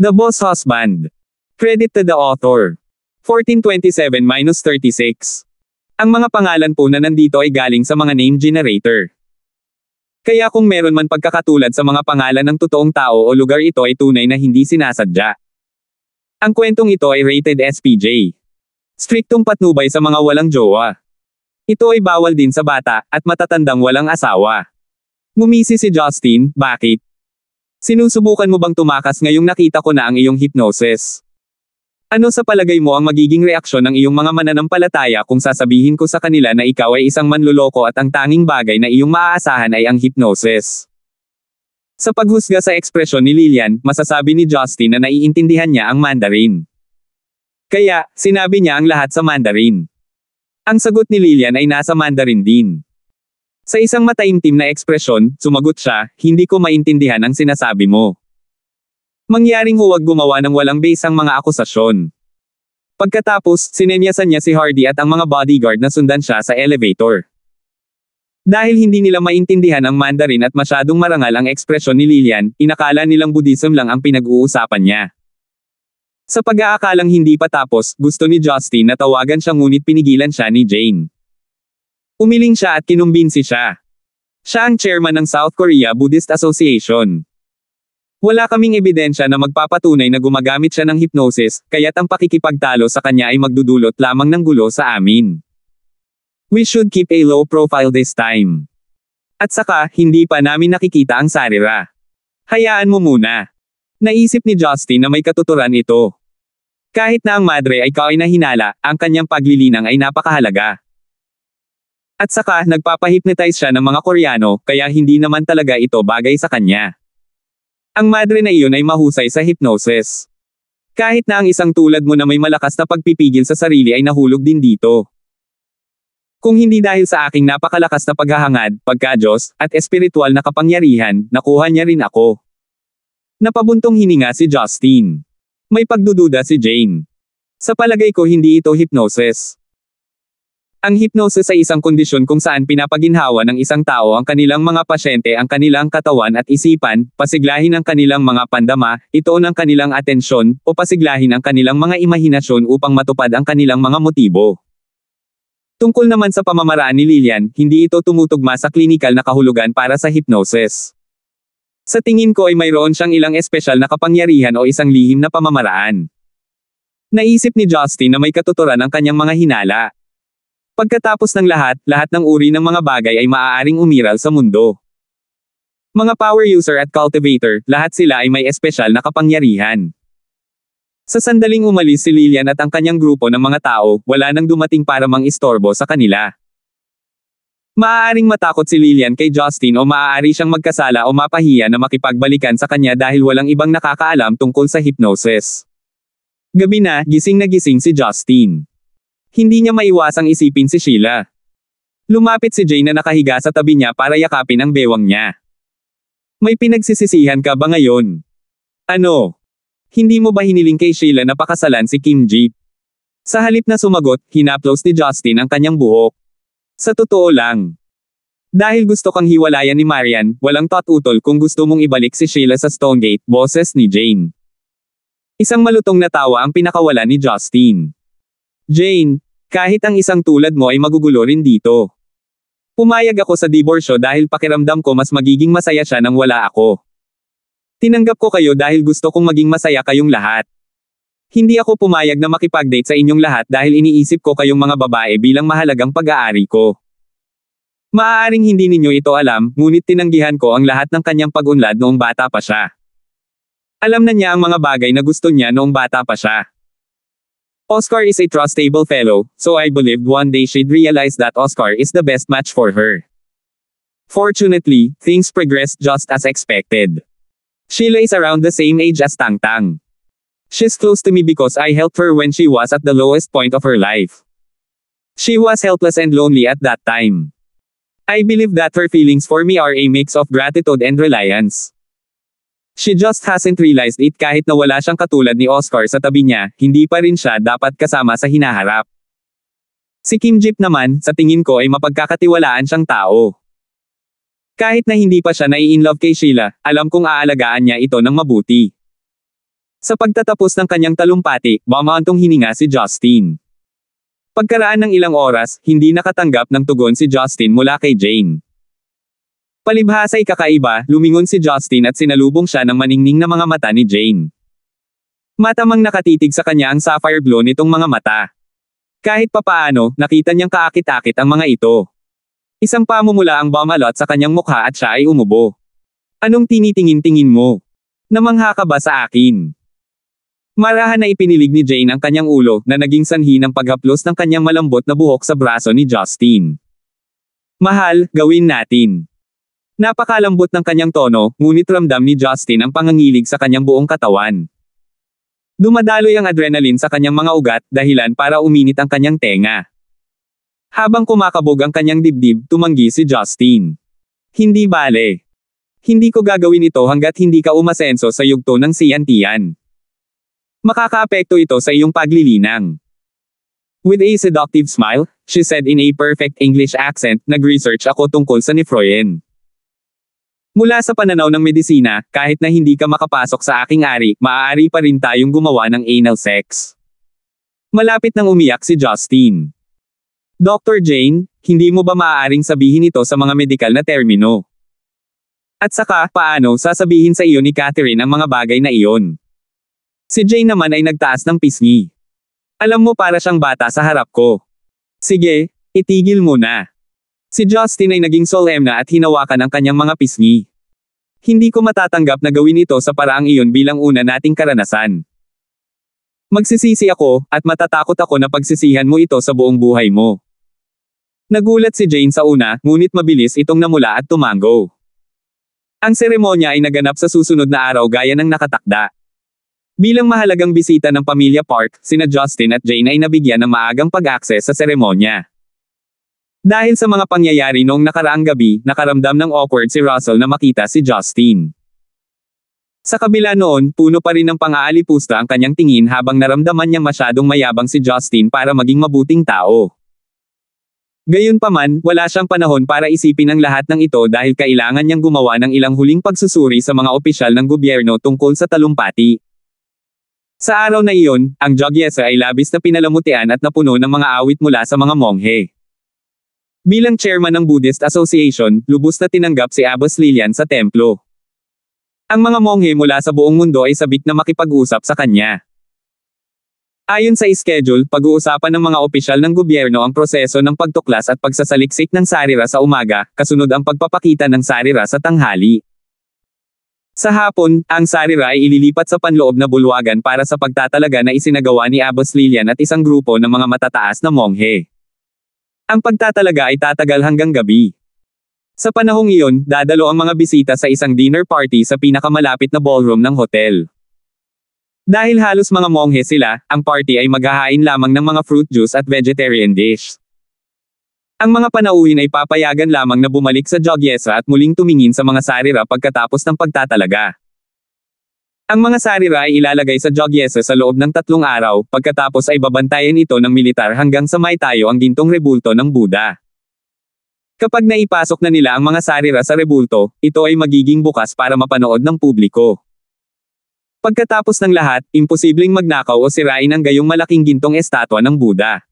The Boss Husband. Credit to the author. 1427-36. Ang mga pangalan po na nandito ay galing sa mga name generator. Kaya kung meron man pagkakatulad sa mga pangalan ng totoong tao o lugar, ito ay tunay na hindi sinasadya. Ang kwentong ito ay rated SPJ. Striktong patnubay sa mga walang jowa. Ito ay bawal din sa bata at matatandang walang asawa. Ngumisi si Justin, bakit? Sinusubukan mo bang tumakas ngayong nakita ko na ang iyong hypnosis? Ano sa palagay mo ang magiging reaksyon ng iyong mga mananampalataya kung sasabihin ko sa kanila na ikaw ay isang manluloko at ang tanging bagay na iyong maaasahan ay ang hypnosis? Sa paghusga sa ekspresyon ni Lillian, masasabi ni Justin na naiintindihan niya ang Mandarin. Kaya, sinabi niya ang lahat sa Mandarin. Ang sagot ni Lillian ay nasa Mandarin din. Sa isang mataimtim na ekspresyon, sumagot siya, hindi ko maintindihan ang sinasabi mo. Mangyaring huwag gumawa ng walang base ang mga akusasyon. Pagkatapos, sinenyasan niya si Hardy at ang mga bodyguard na sundan siya sa elevator. Dahil hindi nila maintindihan ang Mandarin at masyadong marangal ang ekspresyon ni Lillian, inakala nilang Buddhism lang ang pinag-uusapan niya. Sa pag-aakalang hindi pa tapos, gusto ni Justin na tawagan siya ngunit pinigilan siya ni Jane. Umiling siya at kinumbinsi siya. Siya ang chairman ng South Korea Buddhist Association. Wala kaming ebidensya na magpapatunay na gumagamit siya ng hypnosis, kaya't ang pakikipagtalo sa kanya ay magdudulot lamang ng gulo sa amin. We should keep a low profile this time. At saka, hindi pa namin nakikita ang sarira. Hayaan mo muna. Naisip ni Justin na may katuturan ito. Kahit na ang madre ay kainahinala, ang kanyang paglilinang ay napakahalaga. At saka, nagpapahypnotize siya ng mga Koreano, kaya hindi naman talaga ito bagay sa kanya. Ang madre na iyon ay mahusay sa hypnosis. Kahit na ang isang tulad mo na may malakas na pagpipigil sa sarili ay nahulog din dito. Kung hindi dahil sa aking napakalakas na paghahangad, pagka-Diyos, at espiritual na kapangyarihan, nakuha niya rin ako. Napabuntong hininga si Justin. May pagdududa si Jane. Sa palagay ko hindi ito hypnosis. Ang hypnosis ay isang kondisyon kung saan pinapaginhawa ng isang tao ang kanilang mga pasyente ang kanilang katawan at isipan, pasiglahin ang kanilang mga pandama, itoon ang kanilang atensyon, o pasiglahin ang kanilang mga imahinasyon upang matupad ang kanilang mga motibo. Tungkol naman sa pamamaraan ni Lillian, hindi ito tumutugma sa klinikal na kahulugan para sa hypnosis. Sa tingin ko ay mayroon siyang ilang espesyal na kapangyarihan o isang lihim na pamamaraan. Naisip ni Justin na may katuturan ang kanyang mga hinala. Pagkatapos ng lahat ng uri ng mga bagay ay maaaring umiral sa mundo. Mga power user at cultivator, lahat sila ay may espesyal na kapangyarihan. Sa sandaling umalis si Lillian at ang kanyang grupo ng mga tao, wala nang dumating para mang-istorbo sa kanila. Maaaring matakot si Lillian kay Justin o maaari siyang magkasala o mapahiya na makipagbalikan sa kanya dahil walang ibang nakakaalam tungkol sa hypnosis. Gabi na gising si Justin. Hindi niya maiwasang isipin si Sheila. Lumapit si Jane na nakahiga sa tabi niya para yakapin ang bewang niya. May pinagsisisihan ka ba ngayon? Ano? Hindi mo ba hiniling kay Sheila na pakasalan si Kim Jeep? Sa halip na sumagot, hinaplos ni Justin ang kanyang buhok. Sa totoo lang. Dahil gusto kang hiwalayan ni Marian, walang tot-utol kung gusto mong ibalik si Sheila sa Stonegate, boses ni Jane. Isang malutong na tawa ang pinakawalan ni Justin. Jane, kahit ang isang tulad mo ay magugulo rin dito. Pumayag ako sa diborsyo dahil pakiramdam ko mas magiging masaya siya nang wala ako. Tinanggap ko kayo dahil gusto kong maging masaya kayong lahat. Hindi ako pumayag na makipag-date sa inyong lahat dahil iniisip ko kayong mga babae bilang mahalagang pag-aari ko. Maaaring hindi ninyo ito alam, ngunit tinanggihan ko ang lahat ng kanyang pag-unlad noong bata pa siya. Alam na niya ang mga bagay na gusto niya noong bata pa siya. Oscar is a trustable fellow, so I believed one day she'd realize that Oscar is the best match for her. Fortunately, things progressed just as expected. Sheila is around the same age as Tang Tang. She's close to me because I helped her when she was at the lowest point of her life. She was helpless and lonely at that time. I believe that her feelings for me are a mix of gratitude and reliance. She just hasn't realized it kahit na wala siyang katulad ni Oscar sa tabi niya, hindi pa rin siya dapat kasama sa hinaharap. Si Kim Jeep naman, sa tingin ko ay mapagkakatiwalaan siyang tao. Kahit na hindi pa siya nai-inlove kay Sheila, alam kong aalagaan niya ito ng mabuti. Sa pagtatapos ng kanyang talumpati, bumaantong hininga si Justin. Pagkaraan ng ilang oras, hindi nakatanggap ng tugon si Justin mula kay Jane. Palibhasa'y kakaiba, lumingon si Justin at sinalubong siya ng maningning na mga mata ni Jane. Matamang nakatitig sa kanya ang sapphire blue nitong mga mata. Kahit papaano, nakita niyang kaakit-akit ang mga ito. Isang pamumula ang bumalot sa kanyang mukha at siya ay umubo. Anong tinitingin-tingin mo? Namangha ka ba sa akin? Marahan na ipinilig ni Jane ang kanyang ulo na naging sanhi ng paghaplos ng kanyang malambot na buhok sa braso ni Justin. Mahal, gawin natin. Napakalambot ng kanyang tono, ngunit ramdam ni Justin ang pangangilig sa kanyang buong katawan. Dumadaloy ang adrenaline sa kanyang mga ugat, dahilan para uminit ang kanyang tenga. Habang kumakabog ang kanyang dibdib, tumanggi si Justin. Hindi bale. Hindi ko gagawin ito hanggat hindi ka umasenso sa yugto ng siyantian. Makakaapekto ito sa iyong paglilinang. With a seductive smile, she said in a perfect English accent, nag-research ako tungkol sa nephroyen. Mula sa pananaw ng medisina, kahit na hindi ka makapasok sa aking ari, maaari pa rin tayong gumawa ng anal sex. Malapit nang umiyak si Justin. Dr. Jane, hindi mo ba maaaring sabihin ito sa mga medikal na termino? At saka, paano sasabihin sa iyo ni Catherine ang mga bagay na iyon? Si Jane naman ay nagtaas ng pisngi. Alam mo para siyang bata sa harap ko. Sige, itigil mo na. Si Justin ay naging solemna at hinawakan ang kanyang mga pisngi. Hindi ko matatanggap na gawin ito sa paraang iyon bilang una nating karanasan. Magsisisi ako, at matatakot ako na pagsisihan mo ito sa buong buhay mo. Nagulat si Jane sa una, ngunit mabilis itong namula at tumango. Ang seremonya ay naganap sa susunod na araw gaya ng nakatakda. Bilang mahalagang bisita ng pamilya Park, sina Justin at Jane ay nabigyan ng maagang pag-access sa seremonya. Dahil sa mga pangyayari noong nakaraang gabi, nakaramdam ng awkward si Russell na makita si Justin. Sa kabila noon, puno pa rin ng pang-aalipusta ang kanyang tingin habang naramdaman niya masyadong mayabang si Justin para maging mabuting tao. Gayunpaman, wala siyang panahon para isipin ang lahat ng ito dahil kailangan niyang gumawa ng ilang huling pagsusuri sa mga opisyal ng gobyerno tungkol sa talumpati. Sa araw na iyon, ang Jogyesa ay labis na pinalamutian at napuno ng mga awit mula sa mga monghe. Bilang chairman ng Buddhist Association, lubos na tinanggap si Abbot Lilian sa templo. Ang mga monghe mula sa buong mundo ay sabik na makipag-usap sa kanya. Ayon sa schedule, pag-uusapan ng mga opisyal ng gobyerno ang proseso ng pagtuklas at pagsasaliksik ng sarira sa umaga, kasunod ang pagpapakita ng sarira sa tanghali. Sa hapon, ang sarira ay ililipat sa panloob na bulwagan para sa pagtatalaga na isinagawa ni Abbot Lilian at isang grupo ng mga matataas na monghe. Ang pagtatalaga ay tatagal hanggang gabi. Sa panahong iyon, dadalo ang mga bisita sa isang dinner party sa pinakamalapit na ballroom ng hotel. Dahil halos mga monghe sila, ang party ay maghahain lamang ng mga fruit juice at vegetarian dish. Ang mga panauhin ay papayagan lamang na bumalik sa Jogyesa at muling tumingin sa mga sarira pagkatapos ng pagtatalaga. Ang mga sarira ay ilalagay sa Jogyesa sa loob ng 3 araw, pagkatapos ay babantayan ito ng militar hanggang sa maitayo ang gintong rebulto ng Buddha. Kapag naipasok na nila ang mga sarira sa rebulto, ito ay magiging bukas para mapanood ng publiko. Pagkatapos ng lahat, imposibleng magnakaw o sirain ang gayong malaking gintong estatwa ng Buddha.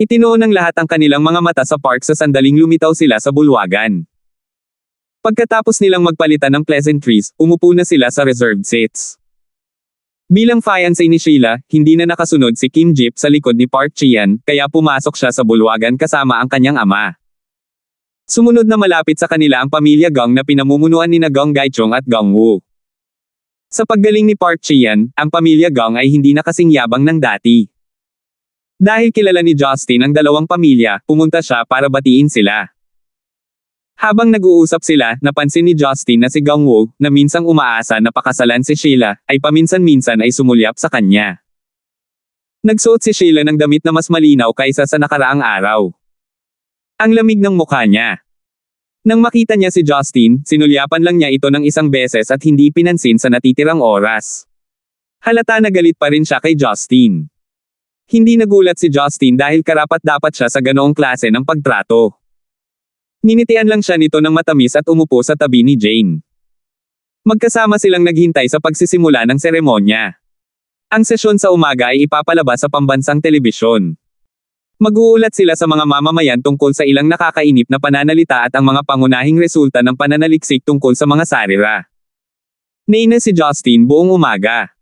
Itinuon ng lahat ang kanilang mga mata sa park sa sandaling lumitaw sila sa bulwagan. Pagkatapos nilang magpalitan ng pleasantries, umupo na sila sa reserved seats. Bilang fiancé ni Sheila, hindi na nakasunod si Kim Jip sa likod ni Park Chian, kaya pumasok siya sa bulwagan kasama ang kanyang ama. Sumunod na malapit sa kanila ang pamilya Gong na pinamumunuan ni Gong Gaichong at Gong Wu. Sa paggaling ni Park Chian, ang pamilya Gong ay hindi na kasing yabang ng dati. Dahil kilala ni Justin ang dalawang pamilya, pumunta siya para batiin sila. Habang nag-uusap sila, napansin ni Justin na si Gong Wu, na minsang umaasa na pakasalan si Sheila, ay paminsan-minsan ay sumulyap sa kanya. Nagsuot si Sheila ng damit na mas malinaw kaysa sa nakaraang araw. Ang lamig ng mukha niya. Nang makita niya si Justin, sinulyapan lang niya ito ng isang beses at hindi pinansin sa natitirang oras. Halata na galit pa rin siya kay Justin. Hindi nagulat si Justin dahil karapat-dapat siya sa ganoong klase ng pagtrato. Ninitian lang siya nito ng matamis at umupo sa tabi ni Jane. Magkasama silang naghintay sa pagsisimula ng seremonya. Ang sesyon sa umaga ay ipapalabas sa pambansang telebisyon. Mag-uulat sila sa mga mamamayan tungkol sa ilang nakakainip na pananalita at ang mga pangunahing resulta ng pananaliksik tungkol sa mga sarira. Naina si Justin buong umaga.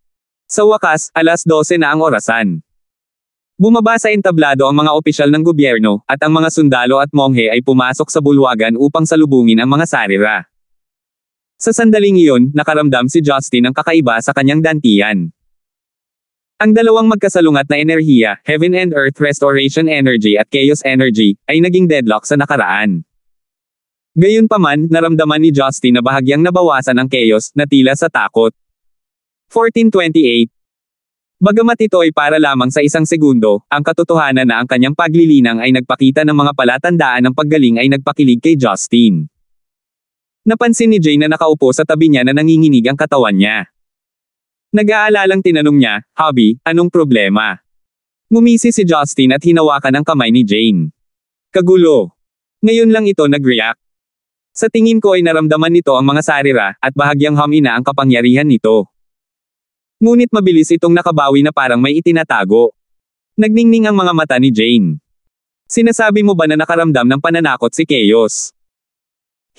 Sa wakas, alas 12 na ang orasan. Bumaba sa entablado ang mga opisyal ng gobyerno, at ang mga sundalo at monghe ay pumasok sa bulwagan upang salubungin ang mga sarira. Sa sandaling iyon, nakaramdam si Justin ng kakaiba sa kanyang dantian. Ang dalawang magkasalungat na enerhiya, Heaven and Earth Restoration Energy at Chaos Energy, ay naging deadlock sa nakaraan. Gayunpaman, naramdaman ni Justin na bahagyang nabawasan ang chaos, na tila sa takot. 1428. Bagamat ito ay para lamang sa isang segundo, ang katotohanan na ang kanyang paglilinang ay nagpakita ng mga palatandaan ng paggaling ay nagpakilig kay Justin. Napansin ni Jane na nakaupo sa tabi niya na nanginginig ang katawan niya. Nag-aalalang tinanong niya, "Hubby, anong problema?" Ngumisi si Justin at hinawakan ang kamay ni Jane. Kagulo. Ngayon lang ito nag-react. Sa tingin ko ay naramdaman nito ang mga sarira, at bahagyang humina ang kapangyarihan nito. Ngunit mabilis itong nakabawi na parang may itinatago. Nagningning ang mga mata ni Jane. Sinasabi mo ba na nakaramdam ng pananakot si Chaos?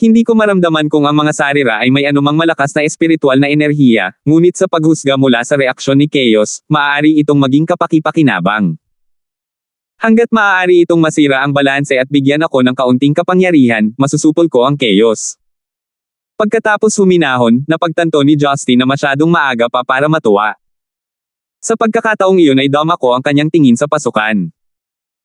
Hindi ko maramdaman kung ang mga sarira ay may anumang malakas na espiritual na enerhiya, ngunit sa paghusga mula sa reaksyon ni Chaos, maaari itong maging kapaki-pakinabang. Hanggat maaari itong masira ang balanse at bigyan ako ng kaunting kapangyarihan, masusupol ko ang Chaos. Pagkatapos huminahon, napagtanto ni Justin na masyadong maaga pa para matuwa. Sa pagkakataong iyon ay dama ko ang kanyang tingin sa pasukan.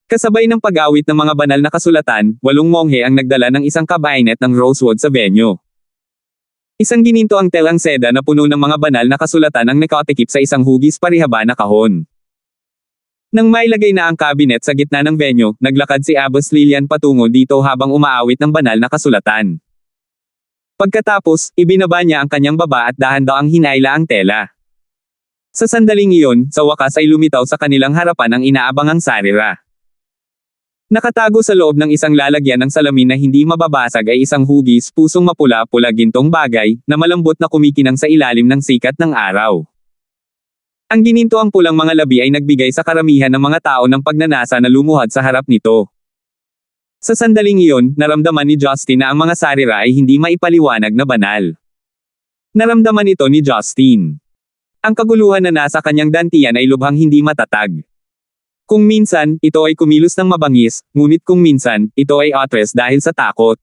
Kasabay ng pag-awit ng mga banal na kasulatan, 8 monghe ang nagdala ng isang kabinet ng rosewood sa venue. Isang gininto ang telang seda na puno ng mga banal na kasulatan ang nakatikip sa isang hugis parihaba na kahon. Nang mailagay na ang cabinet sa gitna ng venue, naglakad si Abbess Lillian patungo dito habang umaawit ng banal na kasulatan. Pagkatapos, ibinaba niya ang kanyang baba at dahan-dahang hinayla ang tela. Sa sandaling iyon, sa wakas ay lumitaw sa kanilang harapan ang inaabangang sarira. Nakatago sa loob ng isang lalagyan ng salamin na hindi mababasag ay isang hugis, pusong mapula-pula gintong bagay, na malambot na kumikinang sa ilalim ng sikat ng araw. Ang gininto ang pulang mga labi ay nagbigay sa karamihan ng mga tao ng pagnanasa na lumuhad sa harap nito. Sa sandaling iyon, naramdaman ni Justin na ang mga sarira ay hindi maipaliwanag na banal. Naramdaman ito ni Justin. Ang kaguluhan na nasa kanyang dantian ay lubhang hindi matatag. Kung minsan, ito ay kumilos ng mabangis, ngunit kung minsan, ito ay atres dahil sa takot.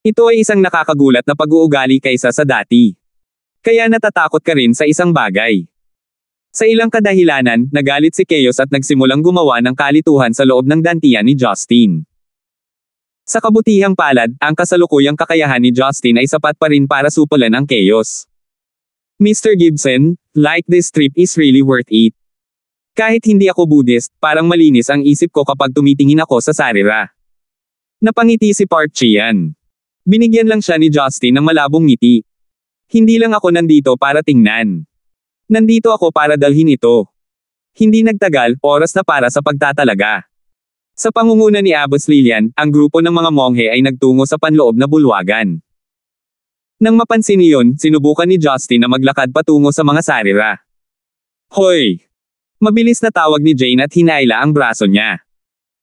Ito ay isang nakakagulat na pag-uugali kaysa sa dati. Kaya natatakot ka rin sa isang bagay. Sa ilang kadahilanan, nagalit si Chaos at nagsimulang gumawa ng kalituhan sa loob ng dantian ni Justin. Sa kabutihang palad, ang kasalukuyang kakayahan ni Justin ay sapat pa rin para supulan ang Chaos. Mr. Gibson, like this trip is really worth it. Kahit hindi ako Buddhist, parang malinis ang isip ko kapag tumitingin ako sa sarira. Napangiti si Park Chian. Binigyan lang siya ni Justin ng malabong ngiti. Hindi lang ako nandito para tingnan. Nandito ako para dalhin ito. Hindi nagtagal, oras na para sa pagtatalaga. Sa pangunguna ni Abbess Lillian, ang grupo ng mga monghe ay nagtungo sa panloob na bulwagan. Nang mapansin niyon, sinubukan ni Justin na maglakad patungo sa mga sarira. Hoy! Mabilis na tawag ni Jane at hinayla ang braso niya.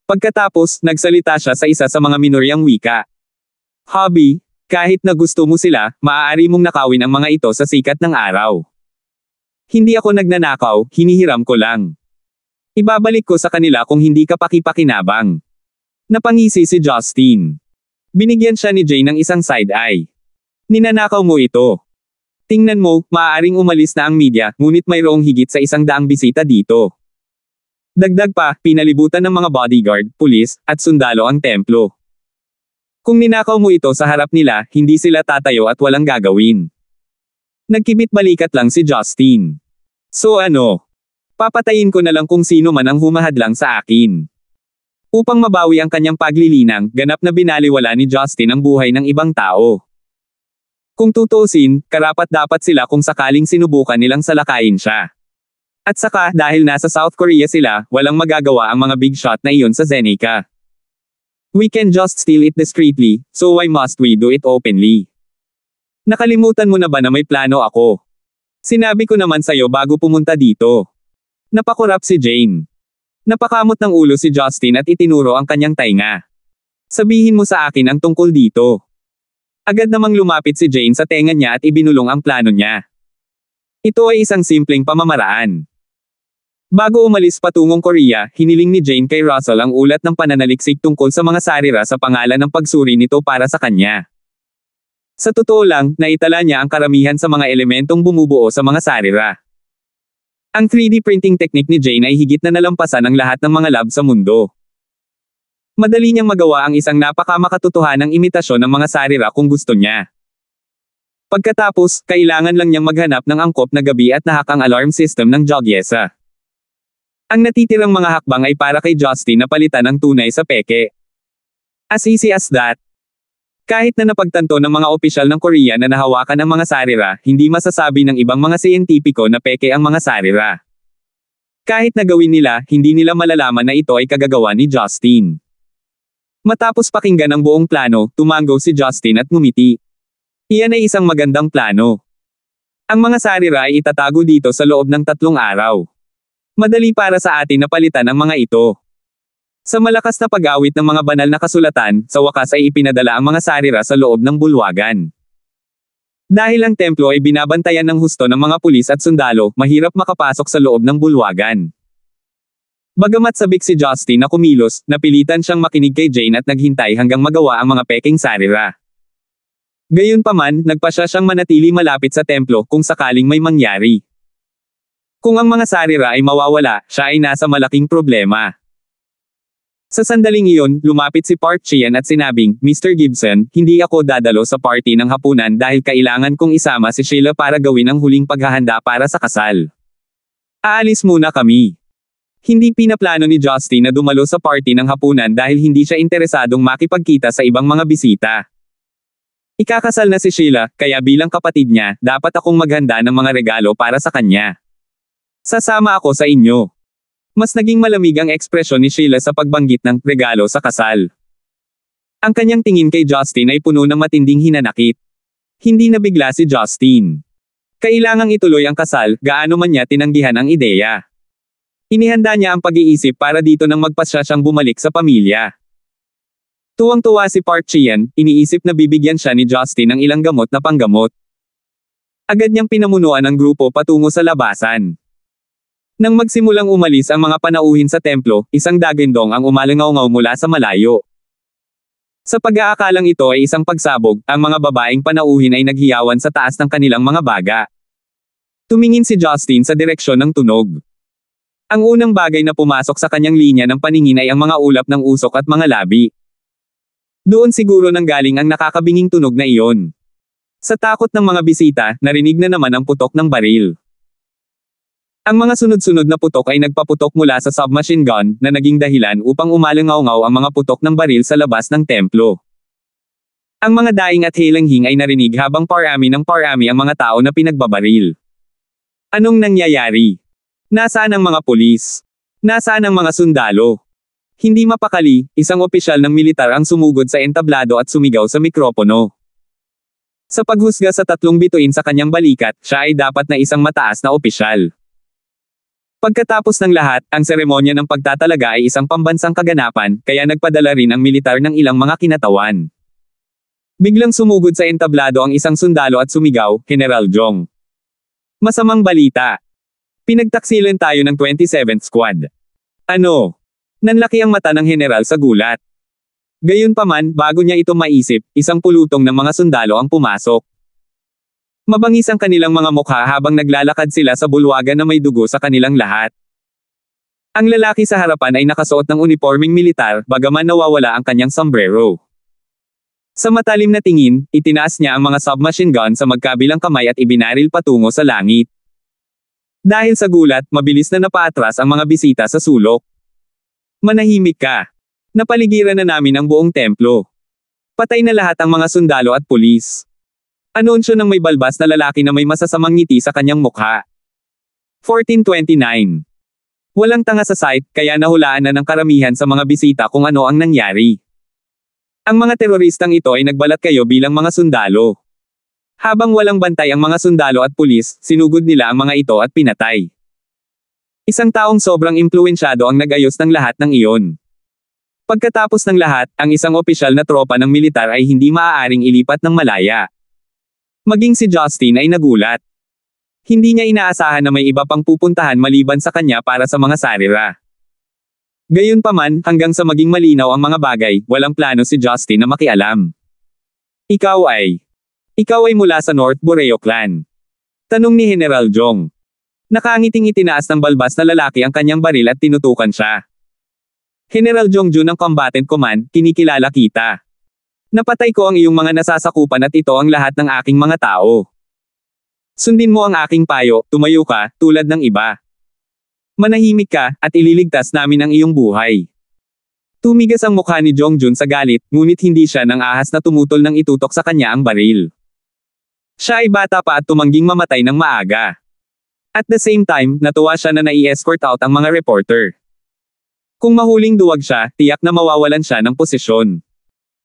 Pagkatapos, nagsalita siya sa isa sa mga minoryang wika. Hubby, kahit na gusto mo sila, maaari mong nakawin ang mga ito sa sikat ng araw. Hindi ako nagnanakaw, hinihiram ko lang. Ibabalik ko sa kanila kung hindi ka pakipakinabang. Napangisi si Justin. Binigyan siya ni Jane ng isang side eye. Ninanakaw mo ito. Tingnan mo, maaaring umalis na ang media, ngunit mayroong higit sa 100 bisita dito. Dagdag pa, pinalibutan ng mga bodyguard, pulis, at sundalo ang templo. Kung ninakaw mo ito sa harap nila, hindi sila tatayo at walang gagawin. Nagkibit balikat lang si Justin. So ano? Papatayin ko na lang kung sino man ang humahadlang sa akin. Upang mabawi ang kanyang paglilinang, ganap na binaliwala ni Justin ang buhay ng ibang tao. Kung tutuusin, karapat-dapat sila kung sakaling sinubukan nilang salakayin siya. At saka, dahil nasa South Korea sila, walang magagawa ang mga big shot na iyon sa Zeneca. We can just steal it discreetly, so why must we do it openly? Nakalimutan mo na ba na may plano ako? Sinabi ko naman sa'yo bago pumunta dito. Napakurap si Jane. Napakamot ng ulo si Justin at itinuro ang kanyang tainga. Sabihin mo sa akin ang tungkol dito. Agad namang lumapit si Jane sa tenga niya at ibinulong ang plano niya. Ito ay isang simpleng pamamaraan. Bago umalis patungong Korea, hiniling ni Jane kay Russell ang ulat ng pananaliksik tungkol sa mga sarira sa pangalan ng pagsuri nito para sa kanya. Sa totoo lang, naitala niya ang karamihan sa mga elementong bumubuo sa mga sarira. Ang 3D printing technique ni Jane ay higit na nalampasan ang lahat ng mga lab sa mundo. Madali niyang magawa ang isang napakamakatotohanang imitasyon ng mga sarira kung gusto niya. Pagkatapos, kailangan lang niyang maghanap ng angkop na gabi at nahak ang alarm system ng Jogyesa. Ang natitirang mga hakbang ay para kay Justin na palitan ang tunay sa peke. As easy as that. Kahit na napagtanto ng mga opisyal ng Korea na nahawakan ang mga sarira, hindi masasabi ng ibang mga siyentipiko na peke ang mga sarira. Kahit na gawin nila, hindi nila malalaman na ito ay kagagawa ni Justin. Matapos pakinggan ang buong plano, tumango si Justin at ngumiti. Iyan ay isang magandang plano. Ang mga sarira ay itatago dito sa loob ng 3 araw. Madali para sa atin na palitan ang mga ito. Sa malakas na pag-awit ng mga banal na kasulatan, sa wakas ay ipinadala ang mga sarira sa loob ng bulwagan. Dahil ang templo ay binabantayan ng husto ng mga pulis at sundalo, mahirap makapasok sa loob ng bulwagan. Bagamat sabik si Justin na kumilos, napilitan siyang makinig kay Jane at naghintay hanggang magawa ang mga peking sarira. Gayunpaman, nagpasya siyang manatili malapit sa templo kung sakaling may mangyari. Kung ang mga sarira ay mawawala, siya ay nasa malaking problema. Sa sandaling iyon, lumapit si Park Chian at sinabing, Mr. Gibson, hindi ako dadalo sa party ng hapunan dahil kailangan kong isama si Sheila para gawin ang huling paghahanda para sa kasal. Aalis muna kami. Hindi pinaplano ni Justin na dumalo sa party ng hapunan dahil hindi siya interesadong makipagkita sa ibang mga bisita. Ikakasal na si Sheila, kaya bilang kapatid niya, dapat akong maghanda ng mga regalo para sa kanya. Sasama ako sa inyo. Mas naging malamig ang ekspresyon ni Sheila sa pagbanggit ng regalo sa kasal. Ang kanyang tingin kay Justin ay puno ng matinding hinanakit. Hindi nabigla si Justin. Kailangang ituloy ang kasal, gaano man niya tinanggihan ang ideya. Inihanda niya ang pag-iisip para dito nang magpasya siyang bumalik sa pamilya. Tuwang-tuwa si Park Chian, iniisip na bibigyan siya ni Justin ng ilang gamot na panggamot. Agad niyang pinamunuan ang grupo patungo sa labasan. Nang magsimulang umalis ang mga panauhin sa templo, isang dagindong ang umalangaw-ngaw mula sa malayo. Sa pag-aakalang ito ay isang pagsabog, ang mga babaeng panauhin ay naghiyawan sa taas ng kanilang mga baga. Tumingin si Justin sa direksyon ng tunog. Ang unang bagay na pumasok sa kanyang linya ng paningin ay ang mga ulap ng usok at mga labi. Doon siguro nanggaling ang nakakabinging tunog na iyon. Sa takot ng mga bisita, narinig na naman ang putok ng baril. Ang mga sunod-sunod na putok ay nagpaputok mula sa submachine gun, na naging dahilan upang umalangaw-ngaw ang mga putok ng baril sa labas ng templo. Ang mga daing at hilanghing ay narinig habang parami ng parami ang mga tao na pinagbabaril. Anong nangyayari? Nasaan ang mga pulis? Nasaan ang mga sundalo? Hindi mapakali, isang opisyal ng militar ang sumugod sa entablado at sumigaw sa mikropono. Sa paghusga sa 3 bituin sa kanyang balikat, siya ay dapat na isang mataas na opisyal. Pagkatapos ng lahat, ang seremonya ng pagtatalaga ay isang pambansang kaganapan, kaya nagpadala rin ang militar ng ilang mga kinatawan. Biglang sumugod sa entablado ang isang sundalo at sumigaw, General Jong. Masamang balita. Pinagtaksilan tayo ng 27th Squad. Ano? Nanlaki ang mata ng general sa gulat. Gayunpaman, bago niya ito maisip, isang pulutong ng mga sundalo ang pumasok. Mabangis ang kanilang mga mukha habang naglalakad sila sa bulwagan na may dugo sa kanilang lahat. Ang lalaki sa harapan ay nakasuot ng unipormeng militar, bagaman nawawala ang kanyang sombrero. Sa matalim na tingin, itinaas niya ang mga submachine gun sa magkabilang kamay at ibinaril patungo sa langit. Dahil sa gulat, mabilis na napaatras ang mga bisita sa sulok. Manahimik ka. Napaligiran na namin ang buong templo. Patay na lahat ang mga sundalo at pulis. Anunsyo ng may balbas na lalaki na may masasamang ngiti sa kanyang mukha. 1429. Walang tanga sa site, kaya nahulaan na ng karamihan sa mga bisita kung ano ang nangyari. Ang mga teroristang ito ay nagbalat kayo bilang mga sundalo. Habang walang bantay ang mga sundalo at pulis, sinugod nila ang mga ito at pinatay. Isang taong sobrang impluwensyado ang nag-ayos ng lahat ng iyon. Pagkatapos ng lahat, ang isang opisyal na tropa ng militar ay hindi maaaring ilipat ng malaya. Maging si Justin ay nagulat. Hindi niya inaasahan na may iba pang pupuntahan maliban sa kanya para sa mga sarira. Gayunpaman, hanggang sa maging malinaw ang mga bagay, walang plano si Justin na makialam. Ikaw ay mula sa North Boreo Clan. Tanong ni General Jong. Nakangiting itinaas ng balbas na lalaki ang kanyang baril at tinutukan siya. General Jongjun ng Combatant Command, kinikilala kita. Napatay ko ang iyong mga nasasakupan at ito ang lahat ng aking mga tao. Sundin mo ang aking payo, tumayo ka, tulad ng iba. Manahimik ka, at ililigtas namin ang iyong buhay. Tumigas ang mukha ni Jongjun sa galit, ngunit hindi siya nang ahas na tumutol nang itutok sa kanya ang baril. Siya ay bata pa at tumangging mamatay ng maaga. At the same time, natuwa siya na nai-escort out ang mga reporter. Kung mahuling duwag siya, tiyak na mawawalan siya ng posisyon.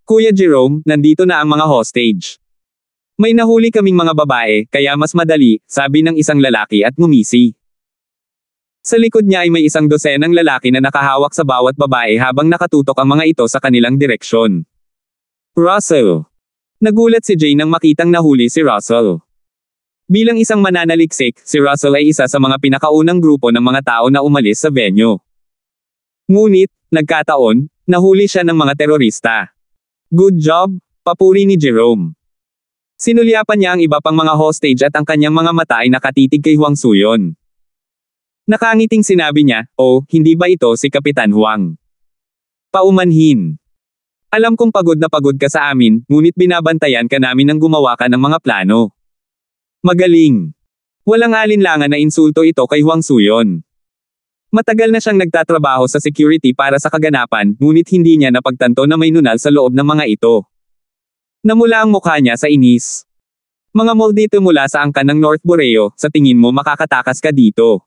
Kuya Jerome, nandito na ang mga hostage. May nahuli kaming mga babae, kaya mas madali, sabi ng isang lalaki at ngumisi. Sa likod niya ay may isang dosenang lalaki na nakahawak sa bawat babae habang nakatutok ang mga ito sa kanilang direksyon. Russell. Nagulat si Jane nang makitang nahuli si Russell. Bilang isang mananaliksik, si Russell ay isa sa mga pinakaunang grupo ng mga tao na umalis sa venue. Ngunit, nagkataon, nahuli siya ng mga terorista. Good job, papuri ni Jerome. Sinulyapan niya ang iba pang mga hostage at ang kanyang mga mata ay nakatitig kay Huang Suyon. Nakangiting sinabi niya, "Oh, hindi ba ito si Kapitan Huang?" Paumanhin. Alam kong pagod na pagod ka sa amin, ngunit binabantayan ka namin nang gumawa ka ng mga plano. Magaling. Walang alinlangan na insulto ito kay Huang Suyon. Matagal na siyang nagtatrabaho sa security para sa kaganapan, ngunit hindi niya napagtanto na may nunal sa loob ng mga ito. Namula ang mukha niya sa inis. Mga moldito mula sa angkan ng North Boreo, sa tingin mo makakatakas ka dito.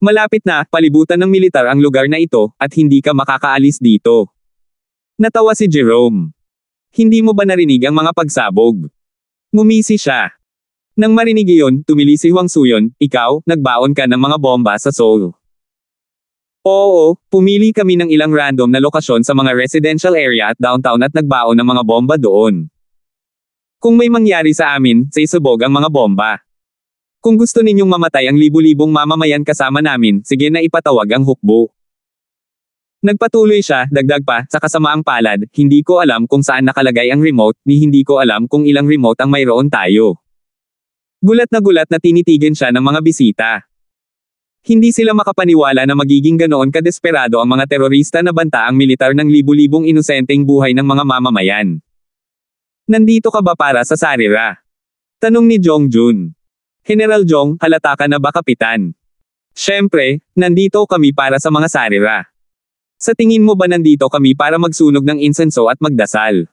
Malapit na, palibutan ng militar ang lugar na ito, at hindi ka makakaalis dito. Natawa si Jerome. Hindi mo ba narinig ang mga pagsabog? Ngumisi siya. Nang marinig iyon, tumili si Huang Suyon, ikaw, nagbaon ka ng mga bomba sa Seoul. Oo, pumili kami ng ilang random na lokasyon sa mga residential area at downtown at nagbaon ng mga bomba doon. Kung may mangyari sa amin, sisubog ang mga bomba. Kung gusto ninyong mamatay ang libu-libong mamamayan kasama namin, sige na ipatawag ang hukbo. Nagpatuloy siya, dagdag pa, sa kasamaang palad, hindi ko alam kung saan nakalagay ang remote, ni hindi ko alam kung ilang remote ang mayroon tayo. Gulat na tinitigan siya ng mga bisita. Hindi sila makapaniwala na magiging ganoon kadesperado ang mga terorista na banta ang militar ng libu-libong inosenteng buhay ng mga mamamayan. Nandito ka ba para sa sarira? Tanong ni Jongjun. General Jong, halata ka na ba kapitan? Siyempre, nandito kami para sa mga sarira. Sa tingin mo ba nandito kami para magsunog ng insenso at magdasal?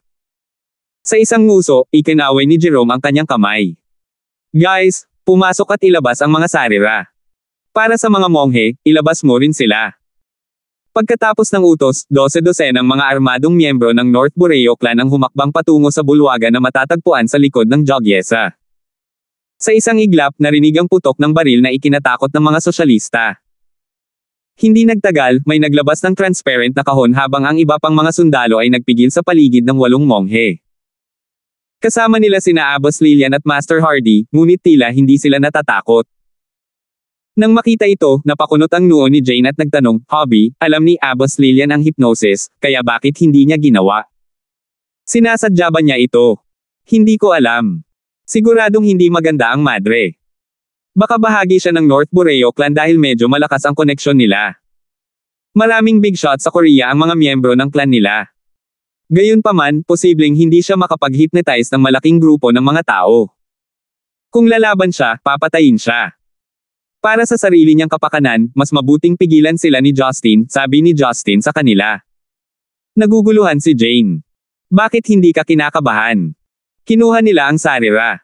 Sa isang nguso, ikinaway ni Jerome ang kanyang kamay. Guys, pumasok at ilabas ang mga sarira. Para sa mga monghe, ilabas mo rin sila. Pagkatapos ng utos, 12 ng mga armadong miyembro ng North Boreo Clan ang humakbang patungo sa bulwagan na matatagpuan sa likod ng Jogyesa. Sa isang iglap, narinig ang putok ng baril na ikinatakot ng mga sosyalista. Hindi nagtagal, may naglabas ng transparent na kahon habang ang iba pang mga sundalo ay nagpigil sa paligid ng 8 monghe. Kasama nila sina Abbas Lilian at Master Hardy, ngunit tila hindi sila natatakot. Nang makita ito, napakunot ang noo ni Jane at nagtanong, Hobby, alam ni Abbas Lilian ang hypnosis, kaya bakit hindi niya ginawa? Sinasadya ba niya ito? Hindi ko alam. Siguradong hindi maganda ang madre. Baka bahagi siya ng North Boreo Clan dahil medyo malakas ang koneksyon nila. Maraming big shot sa Korea ang mga miyembro ng clan nila. Gayunpaman, posibleng hindi siya makapag-hypnotize ng malaking grupo ng mga tao. Kung lalaban siya, papatayin siya. Para sa sarili niyang kapakanan, mas mabuting pigilan sila ni Justin, sabi ni Justin sa kanila. Naguguluhan si Jane. Bakit hindi ka kinakabahan? Kinuha nila ang sarira.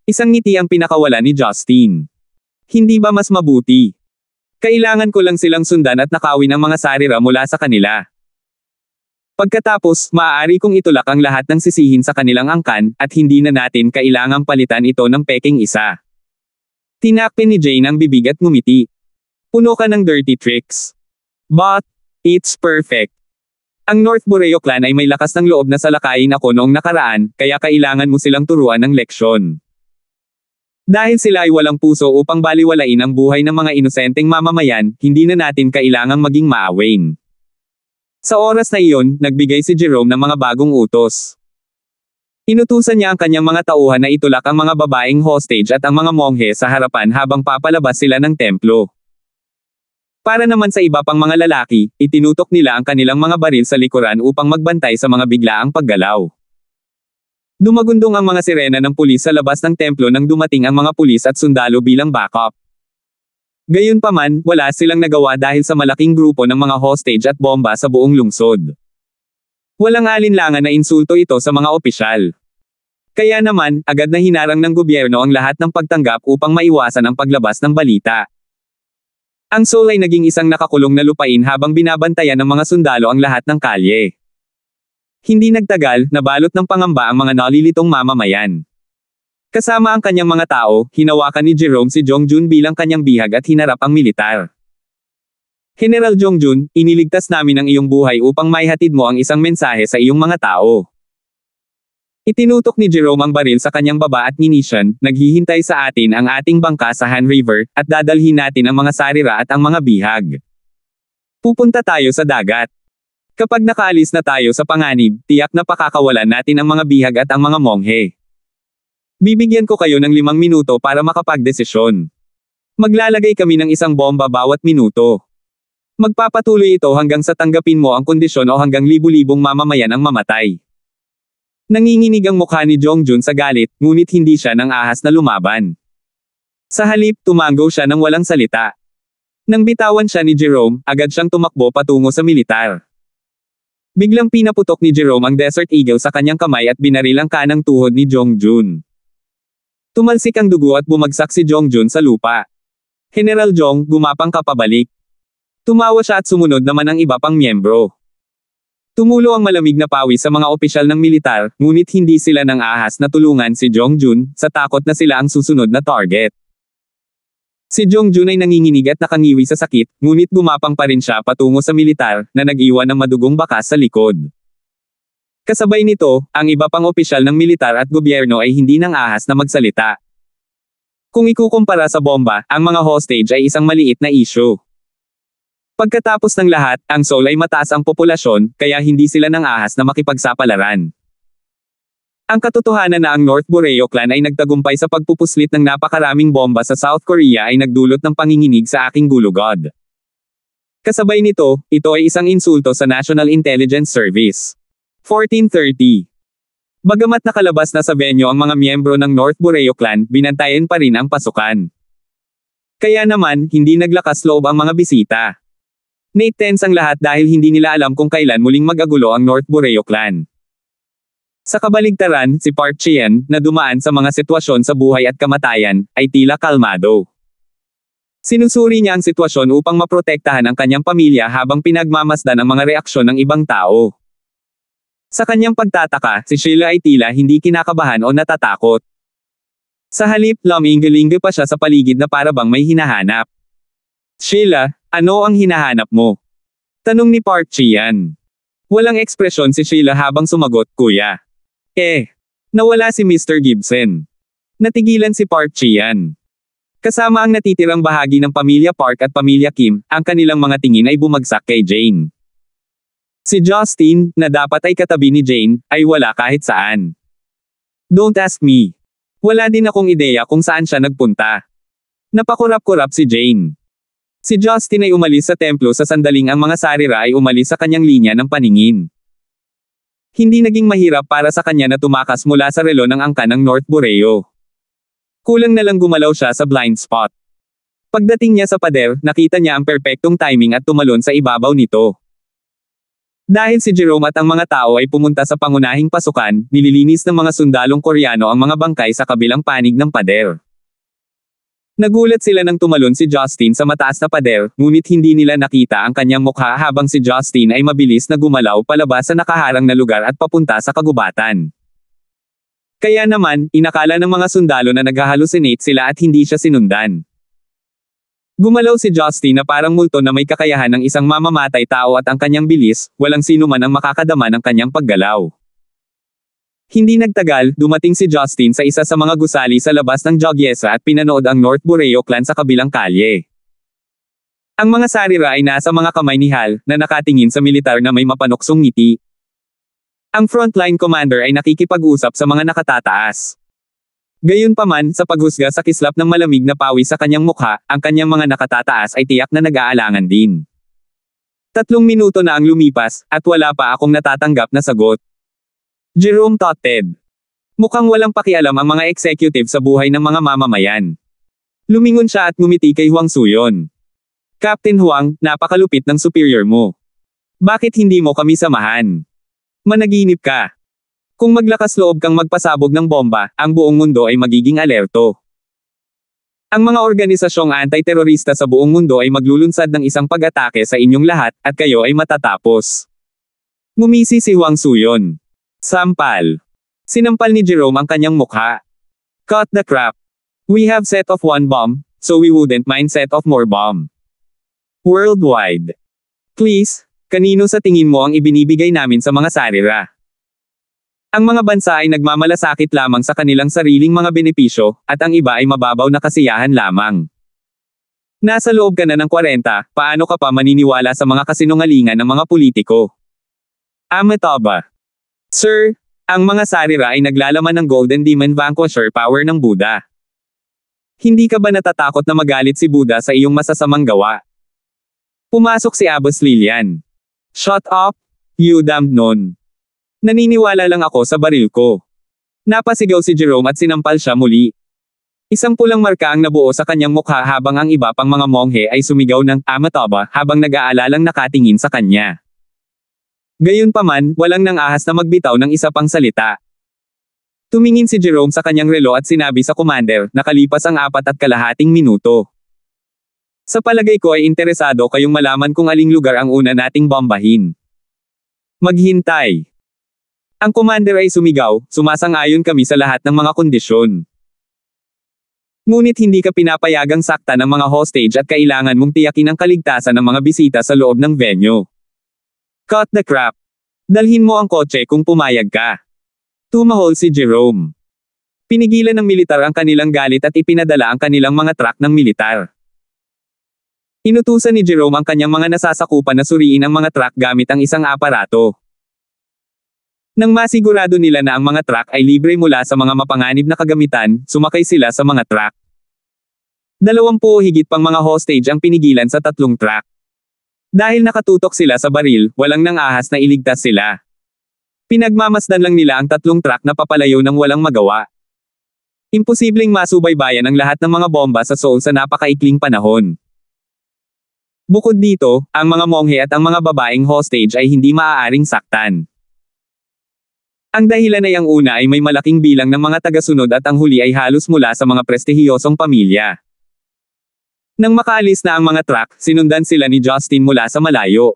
Isang ngiti ang pinakawala ni Justin. Hindi ba mas mabuti? Kailangan ko lang silang sundan at nakawin ang mga sarira mula sa kanila. Pagkatapos, maaari kong itulak ang lahat ng sisihin sa kanilang angkan, at hindi na natin kailangang palitan ito ng peking isa. Tinakpan ni Jane ang bibig at ngumiti. Puno ka ng dirty tricks. But, it's perfect. Ang North Boreo clan ay may lakas ng loob na salakayin ako noong nakaraan, kaya kailangan mo silang turuan ng leksyon. Dahil sila ay walang puso upang baliwalain ang buhay ng mga inosenteng mamamayan, hindi na natin kailangang maging maawain. Sa oras na iyon, nagbigay si Jerome ng mga bagong utos. Inutusan niya ang kanyang mga tauhan na itulak ang mga babaeng hostage at ang mga monghe sa harapan habang papalabas sila ng templo. Para naman sa iba pang mga lalaki, itinutok nila ang kanilang mga baril sa likuran upang magbantay sa mga biglaang paggalaw. Dumagundong ang mga sirena ng pulis sa labas ng templo nang dumating ang mga pulis at sundalo bilang backup. Gayunpaman, wala silang nagawa dahil sa malaking grupo ng mga hostage at bomba sa buong lungsod. Walang alinlangan na insulto ito sa mga opisyal. Kaya naman, agad na hinarang ng gobyerno ang lahat ng pagtanggap upang maiwasan ang paglabas ng balita. Ang Seoul ay naging isang nakakulong na lupain habang binabantayan ng mga sundalo ang lahat ng kalye. Hindi nagtagal, nabalot ng pangamba ang mga nalilitong mamamayan. Kasama ang kanyang mga tao, hinawakan ni Jerome si Jongjun bilang kanyang bihag at hinarap ang militar. General Jongjun, iniligtas namin ang iyong buhay upang maihatid mo ang isang mensahe sa iyong mga tao. Itinutok ni Jerome ang baril sa kanyang baba at munition, naghihintay sa atin ang ating bangka sa Han River, at dadalhin natin ang mga sarira at ang mga bihag. Pupunta tayo sa dagat. Kapag nakaalis na tayo sa panganib, tiyak na pakakawalan natin ang mga bihag at ang mga monghe. Bibigyan ko kayo ng 5 minuto para makapagdesisyon. Maglalagay kami ng isang bomba bawat minuto. Magpapatuloy ito hanggang sa tanggapin mo ang kondisyon o hanggang libu-libong mamamayan ang mamatay. Nanginginig ang mukha ni Jongjun sa galit, ngunit hindi siya nang ahas na lumaban. Sa halip, tumanggo siya nang walang salita. Nang bitawan siya ni Jerome, agad siyang tumakbo patungo sa militar. Biglang pinaputok ni Jerome ang Desert Eagle sa kanyang kamay at binaril ang kanang tuhod ni Jongjun. Tumalsik ang dugo at bumagsak si Jongjun sa lupa. General Jong, gumapang ka pabalik. Tumawa siya at sumunod naman ang iba pang miyembro. Tumulo ang malamig na pawis sa mga opisyal ng militar, ngunit hindi sila nang ahas na tulungan si Jongjun, sa takot na sila ang susunod na target. Si Jongjun ay nanginginig at nakangiwi sa sakit, ngunit gumapang pa rin siya patungo sa militar, na nag-iwan ng madugong bakas sa likod. Kasabay nito, ang iba pang opisyal ng militar at gobyerno ay hindi nang ahas na magsalita. Kung ikukumpara sa bomba, ang mga hostage ay isang maliit na issue. Pagkatapos ng lahat, ang Seoul ay mataas ang populasyon, kaya hindi sila nang ahas na makipagsapalaran. Ang katotohanan na ang North Boreo clan ay nagtagumpay sa pagpupuslit ng napakaraming bomba sa South Korea ay nagdulot ng panginginig sa aking gulugod. Kasabay nito, ito ay isang insulto sa National Intelligence Service. 1430. Bagamat nakalabas na sa venue ang mga miyembro ng North Boreo clan, binantayan pa rin ang pasukan. Kaya naman, hindi naglakas loob ang mga bisita. Naitense ang lahat dahil hindi nila alam kung kailan muling mag-agulo ang North Boreo clan. Sa kabaligtaran, si Park Chien, na dumaan sa mga sitwasyon sa buhay at kamatayan, ay tila kalmado. Sinusuri niya ang sitwasyon upang maprotektahan ang kanyang pamilya habang pinagmamasdan ang mga reaksyon ng ibang tao. Sa kanyang pagtataka, si Sheila ay tila hindi kinakabahan o natatakot. Sa halip, lumingalinga pa siya sa paligid na para bang may hinahanap. Sheila, ano ang hinahanap mo? Tanong ni Park Chien. Walang ekspresyon si Sheila habang sumagot, kuya. Nawala si Mr. Gibson. Natigilan si Park Chien. Kasama ang natitirang bahagi ng pamilya Park at pamilya Kim, ang kanilang mga tingin ay bumagsak kay Jane. Si Justin, na dapat ay katabi ni Jane, ay wala kahit saan. Don't ask me. Wala din akong ideya kung saan siya nagpunta. Napakurap-kurap si Jane. Si Justin ay umalis sa templo sa sandaling ang mga sarira ay umalis sa kanyang linya ng paningin. Hindi naging mahirap para sa kanya na tumakas mula sa relo ng angkan ng North Boreo. Kulang na lang gumalaw siya sa blind spot. Pagdating niya sa pader, nakita niya ang perpektong timing at tumalon sa ibabaw nito. Dahil si Jerome at ang mga tao ay pumunta sa pangunahing pasukan, nililinis ng mga sundalong Koreano ang mga bangkay sa kabilang panig ng pader. Nagulat sila nang tumalon si Justin sa mataas na pader, ngunit hindi nila nakita ang kanyang mukha habang si Justin ay mabilis na gumalaw palabas sa nakaharang na lugar at papunta sa kagubatan. Kaya naman, inakala ng mga sundalo na nag-hallucinate sila at hindi siya sinundan. Gumalaw si Justin na parang multo na may kakayahan ng isang mamamatay tao at ang kanyang bilis, walang sino man ang makakadama ng kanyang paggalaw. Hindi nagtagal, dumating si Justin sa isa sa mga gusali sa labas ng Jogyesa at pinanood ang North Boreo clan sa kabilang kalye. Ang mga sarira ay nasa mga kamay ni Hal, na nakatingin sa militar na may mapanuksong ngiti. Ang frontline commander ay nakikipag-usap sa mga nakatataas. Gayunpaman, sa paghusga sa kislap ng malamig na pawis sa kanyang mukha, ang kanyang mga nakatataas ay tiyak na nag-aalangan din. 3 minuto na ang lumipas, at wala pa akong natatanggap na sagot. Jerome thought Ted. Mukhang walang pakialam ang mga executive sa buhay ng mga mamamayan. Lumingon siya at ngumiti kay Huang Suyon. Captain Huang, napakalupit ng superior mo. Bakit hindi mo kami samahan? Managinip ka. Kung maglakas loob kang magpasabog ng bomba, ang buong mundo ay magiging alerto. Ang mga organisasyong anti-terorista sa buong mundo ay maglulunsad ng isang pag-atake sa inyong lahat, at kayo ay matatapos. Ngumisi si Huang Suyon. Sampal. Sinampal ni Jerome ang kanyang mukha. Cut the crap. We have set off 1 bomb, so we wouldn't mind set off more bomb. Worldwide. Please, kanino sa tingin mo ang ibinibigay namin sa mga sarira? Ang mga bansa ay nagmamalasakit lamang sa kanilang sariling mga benepisyo, at ang iba ay mababaw na kasiyahan lamang. Nasa loob ka na ng 40, paano ka pa maniniwala sa mga kasinungalingan ng mga politiko? Amitabha. Sir, ang mga sarira ay naglalaman ng Golden Demon Vanquisher power ng Buddha. Hindi ka ba natatakot na magalit si Buddha sa iyong masasamang gawa? Pumasok si Abbas Lilian. Shut up, you damned nun. Naniniwala lang ako sa baril ko. Napasigaw si Jerome at sinampal siya muli. Isang pulang marka ang nabuo sa kanyang mukha habang ang iba pang mga monghe ay sumigaw ng Amitabha habang nag-aalalang nakatingin sa kanya. Gayunpaman, walang nang-ahas na magbitaw ng isa pang salita. Tumingin si Jerome sa kanyang relo at sinabi sa commander, nakalipas ang 4.5 minuto. Sa palagay ko ay interesado kayong malaman kung aling lugar ang una nating bombahin. Maghintay. Ang commander ay sumigaw, sumasang-ayon kami sa lahat ng mga kondisyon. Ngunit hindi ka pinapayagang sakta ng mga hostage at kailangan mong tiyakin ang kaligtasan ng mga bisita sa loob ng venue. Cut the crap. Dalhin mo ang kotse kung pumayag ka. Tumahol si Jerome. Pinigilan ng militar ang kanilang galit at ipinadala ang kanilang mga truck ng militar. Inutusan ni Jerome ang kanyang mga nasasakupan na suriin ang mga truck gamit ang isang aparato. Nang masigurado nila na ang mga truck ay libre mula sa mga mapanganib na kagamitan, sumakay sila sa mga truck. 20 higit pang mga hostage ang pinigilan sa 3 truck. Dahil nakatutok sila sa baril, walang nang-ahas na iligtas sila. Pinagmamasdan lang nila ang 3 truck na papalayo ng walang magawa. Imposibleng masubaybayan ang lahat ng mga bomba sa Seoul sa napakaikling panahon. Bukod dito, ang mga monghe at ang mga babaeng hostage ay hindi maaaring saktan. Ang dahilan ay ang una ay may malaking bilang ng mga tagasunod at ang huli ay halos mula sa mga prestihiyosong pamilya. Nang makaalis na ang mga truck, sinundan sila ni Justin mula sa malayo.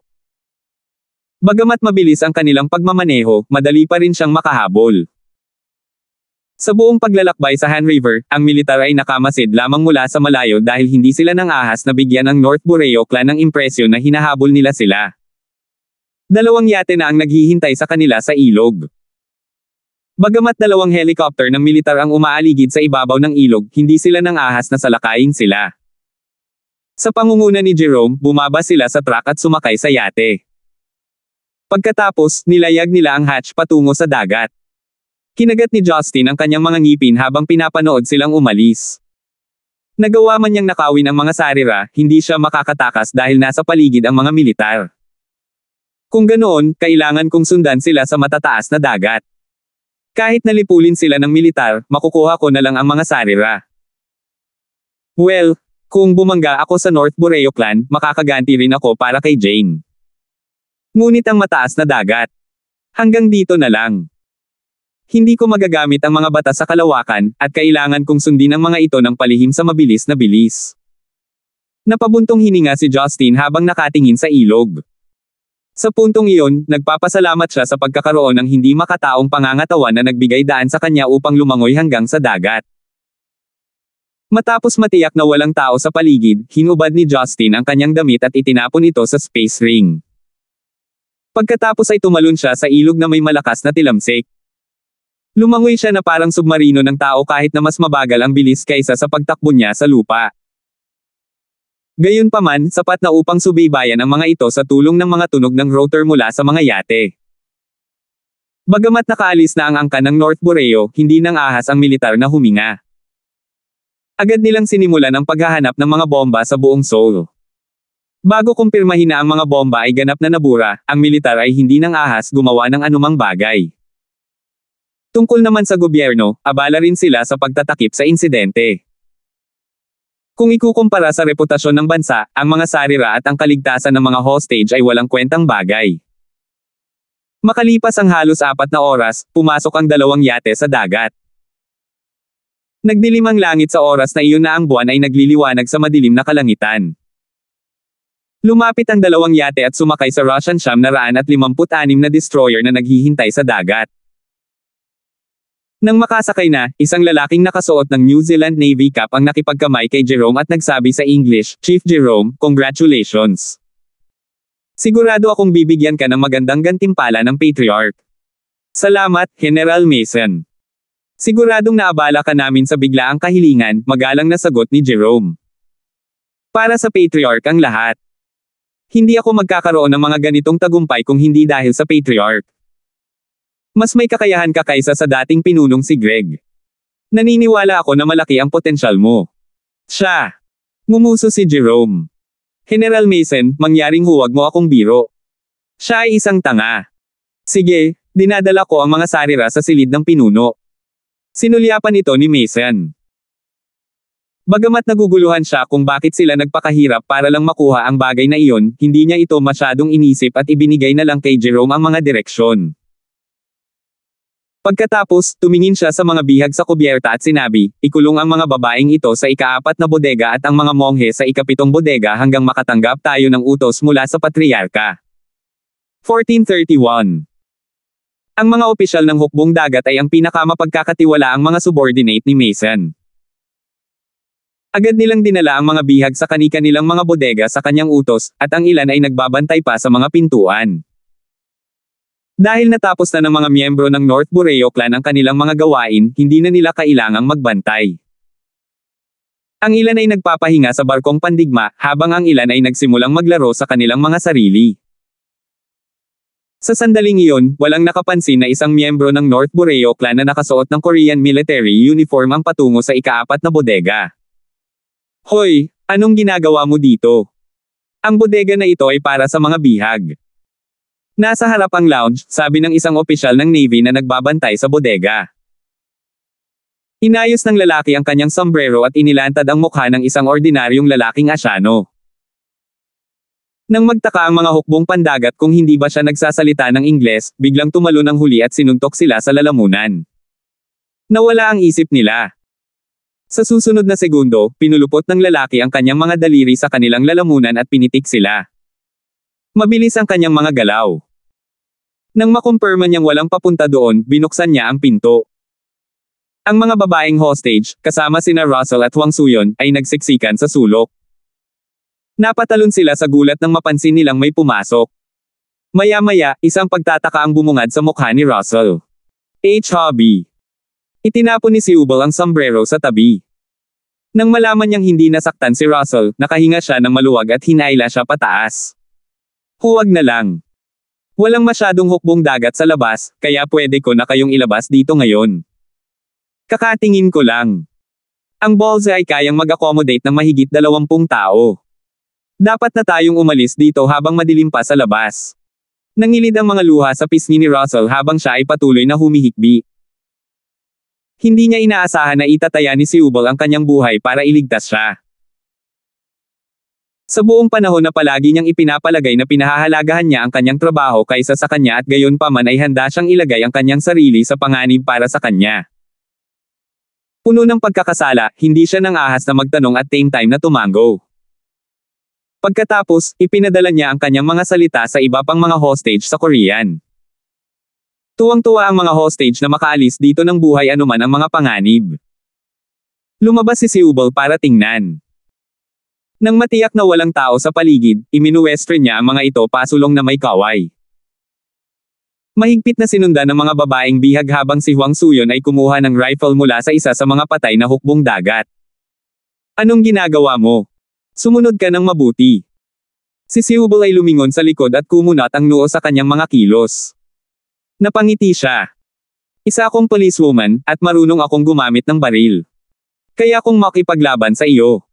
Bagamat mabilis ang kanilang pagmamaneho, madali pa rin siyang makahabol. Sa buong paglalakbay sa Han River, ang militar ay nakamasid lamang mula sa malayo dahil hindi sila nang ahas na bigyan ng North Boreo clan ng impresyon na hinahabol nila sila. 2 yate na ang naghihintay sa kanila sa ilog. Bagamat 2 helicopter ng militar ang umaaligid sa ibabaw ng ilog, hindi sila nang ahas na salakayin sila. Sa pangunguna ni Jerome, bumaba sila sa truck at sumakay sa yate. Pagkatapos, nilayag nila ang hatch patungo sa dagat. Kinagat ni Justin ang kanyang mga ngipin habang pinapanood silang umalis. Nagawa man niyang nakawin ang mga sarira, hindi siya makakatakas dahil nasa paligid ang mga militar. Kung ganoon, kailangan kong sundan sila sa matataas na dagat. Kahit nalipulin sila ng militar, makukuha ko na lang ang mga sarira. Well, kung bumangga ako sa North Boreo clan, makakaganti rin ako para kay Jane. Ngunit ang mataas na dagat. Hanggang dito na lang. Hindi ko magagamit ang mga batas sa kalawakan, at kailangan kong sundin ang mga ito ng palihim sa mabilis na bilis. Napabuntong hininga si Justin habang nakatingin sa ilog. Sa puntong iyon, nagpapasalamat siya sa pagkakaroon ng hindi makataong pangangatawan na nagbigay daan sa kanya upang lumangoy hanggang sa dagat. Matapos matiyak na walang tao sa paligid, hinubad ni Justin ang kanyang damit at itinapon ito sa space ring. Pagkatapos ay tumalon siya sa ilog na may malakas na tilamsik. Lumangoy siya na parang submarino ng tao kahit na mas mabagal ang bilis kaysa sa pagtakbo niya sa lupa. Gayunpaman, sapat na upang subaybayan ang mga ito sa tulong ng mga tunog ng rotor mula sa mga yate. Bagamat nakaalis na ang angkan ng North Borneo, hindi nang ahas ang militar na huminga. Agad nilang sinimulan ang paghahanap ng mga bomba sa buong Seoul. Bago kumpirmahin na ang mga bomba ay ganap na nabura, ang militar ay hindi nang ahas gumawa ng anumang bagay. Tungkol naman sa gobyerno, abala rin sila sa pagtatakip sa insidente. Kung ikukumpara sa reputasyon ng bansa, ang mga sarira at ang kaligtasan ng mga hostage ay walang kwentang bagay. Makalipas ang halos 4 na oras, pumasok ang 2 yate sa dagat. Nagdilim ang langit sa oras na iyon na ang buwan ay nagliliwanag sa madilim na kalangitan. Lumapit ang 2 yate at sumakay sa Russian 956 na destroyer na naghihintay sa dagat. Nang makasakay na, isang lalaking nakasuot ng New Zealand Navy cap ang nakipagkamay kay Jerome at nagsabi sa English, "Chief Jerome, congratulations. Sigurado akong bibigyan ka ng magandang gantimpala ng Patriarch." "Salamat, General Mason. Siguradong naabala ka namin sa biglaang kahilingan," magalang na sagot ni Jerome. "Para sa Patriarch ang lahat. Hindi ako magkakaroon ng mga ganitong tagumpay kung hindi dahil sa Patriarch. Mas may kakayahan ka kaysa sa dating pinunong si Greg. Naniniwala ako na malaki ang potensyal mo." "Siya." Ngumuso si Jerome. "General Mason, mangyaring huwag mo akong biro. Siya ay isang tanga. Sige, dinadala ko ang mga sarira sa silid ng pinuno." Sinulyapan ito ni Mason. Bagamat naguguluhan siya kung bakit sila nagpakahirap para lang makuha ang bagay na iyon, hindi niya ito masyadong inisip at ibinigay na lang kay Jerome ang mga direksyon. Pagkatapos, tumingin siya sa mga bihag sa kubyerta at sinabi, "Ikulong ang mga babaeng ito sa ika-4 na bodega at ang mga monghe sa ika-7 bodega hanggang makatanggap tayo ng utos mula sa patriarka." 1431. Ang mga opisyal ng hukbong dagat ay ang pinakamapagkakatiwalaang mga subordinate ni Mason. Agad nilang dinala ang mga bihag sa kani-kanilang mga bodega sa kanyang utos, at ang ilan ay nagbabantay pa sa mga pintuan. Dahil natapos na ng mga miyembro ng North Borneo Clan ang kanilang mga gawain, hindi na nila kailangang magbantay. Ang ilan ay nagpapahinga sa barkong pandigma, habang ang ilan ay nagsimulang maglaro sa kanilang mga sarili. Sa sandaling iyon, walang nakapansin na isang miyembro ng North Borneo Clan na nakasuot ng Korean military uniform ang patungo sa ika-4 na bodega. "Hoy, anong ginagawa mo dito? Ang bodega na ito ay para sa mga bihag." Nasa harap ang lounge, sabi ng isang opisyal ng Navy na nagbabantay sa bodega. Inayos ng lalaki ang kanyang sombrero at inilantad ang mukha ng isang ordinaryong lalaking Asyano. Nang magtaka ang mga hukbong pandagat kung hindi ba siya nagsasalita ng Ingles, biglang tumalon ang huli at sinuntok sila sa lalamunan. Nawala ang isip nila. Sa susunod na segundo, pinulupot ng lalaki ang kanyang mga daliri sa kanilang lalamunan at pinitik sila. Mabilis ang kanyang mga galaw. Nang makumpirma niyang walang papunta doon, binuksan niya ang pinto. Ang mga babaeng hostage, kasama sina Russell at Hwang Suyon, ay nagsiksikan sa sulok. Napatalon sila sa gulat nang mapansin nilang may pumasok. Maya-maya, isang pagtataka ang bumungad sa mukha ni Russell. "Hobby." Itinapon ni Seubal ang sombrero sa tabi. Nang malaman niyang hindi nasaktan si Russell, nakahinga siya ng maluwag at hinaila siya pataas. "Huwag na lang. Walang masyadong hukbong dagat sa labas, kaya pwede ko na kayong ilabas dito ngayon. Kakatingin ko lang. Ang bullseye ay kayang mag-accommodate ng mahigit 20 tao. Dapat na tayong umalis dito habang madilim pa sa labas." Nangilid ang mga luha sa pisngi ni Russell habang siya ay patuloy na humihikbi. Hindi niya inaasahan na itataya ni Seubal ang kanyang buhay para iligtas siya. Sa buong panahon na palagi niyang ipinapalagay na pinahahalagahan niya ang kanyang trabaho kaysa sa kanya at gayon pa man ay handa siyang ilagay ang kanyang sarili sa panganib para sa kanya. Puno ng pagkakasala, hindi siya nang ahas na magtanong at same time na tumango. Pagkatapos, ipinadala niya ang kanyang mga salita sa iba pang mga hostage sa Korean. Tuwang-tuwa ang mga hostage na makaalis dito ng buhay anuman ang mga panganib. Lumabas si Seubal para tingnan. Nang matiyak na walang tao sa paligid, iminuwestern niya ang mga ito pasulong na may kaway. Mahigpit na sinundan ng mga babaeng bihag habang si Hwang Suyon ay kumuha ng rifle mula sa isa sa mga patay na hukbong dagat. Anong ginagawa mo? Sumunod ka ng mabuti. Si Seubal ay lumingon sa likod at kumunat ang noo sa kanyang mga kilos. Napangiti siya. Isa akong policewoman, at marunong akong gumamit ng baril. Kaya kung makipaglaban sa iyo.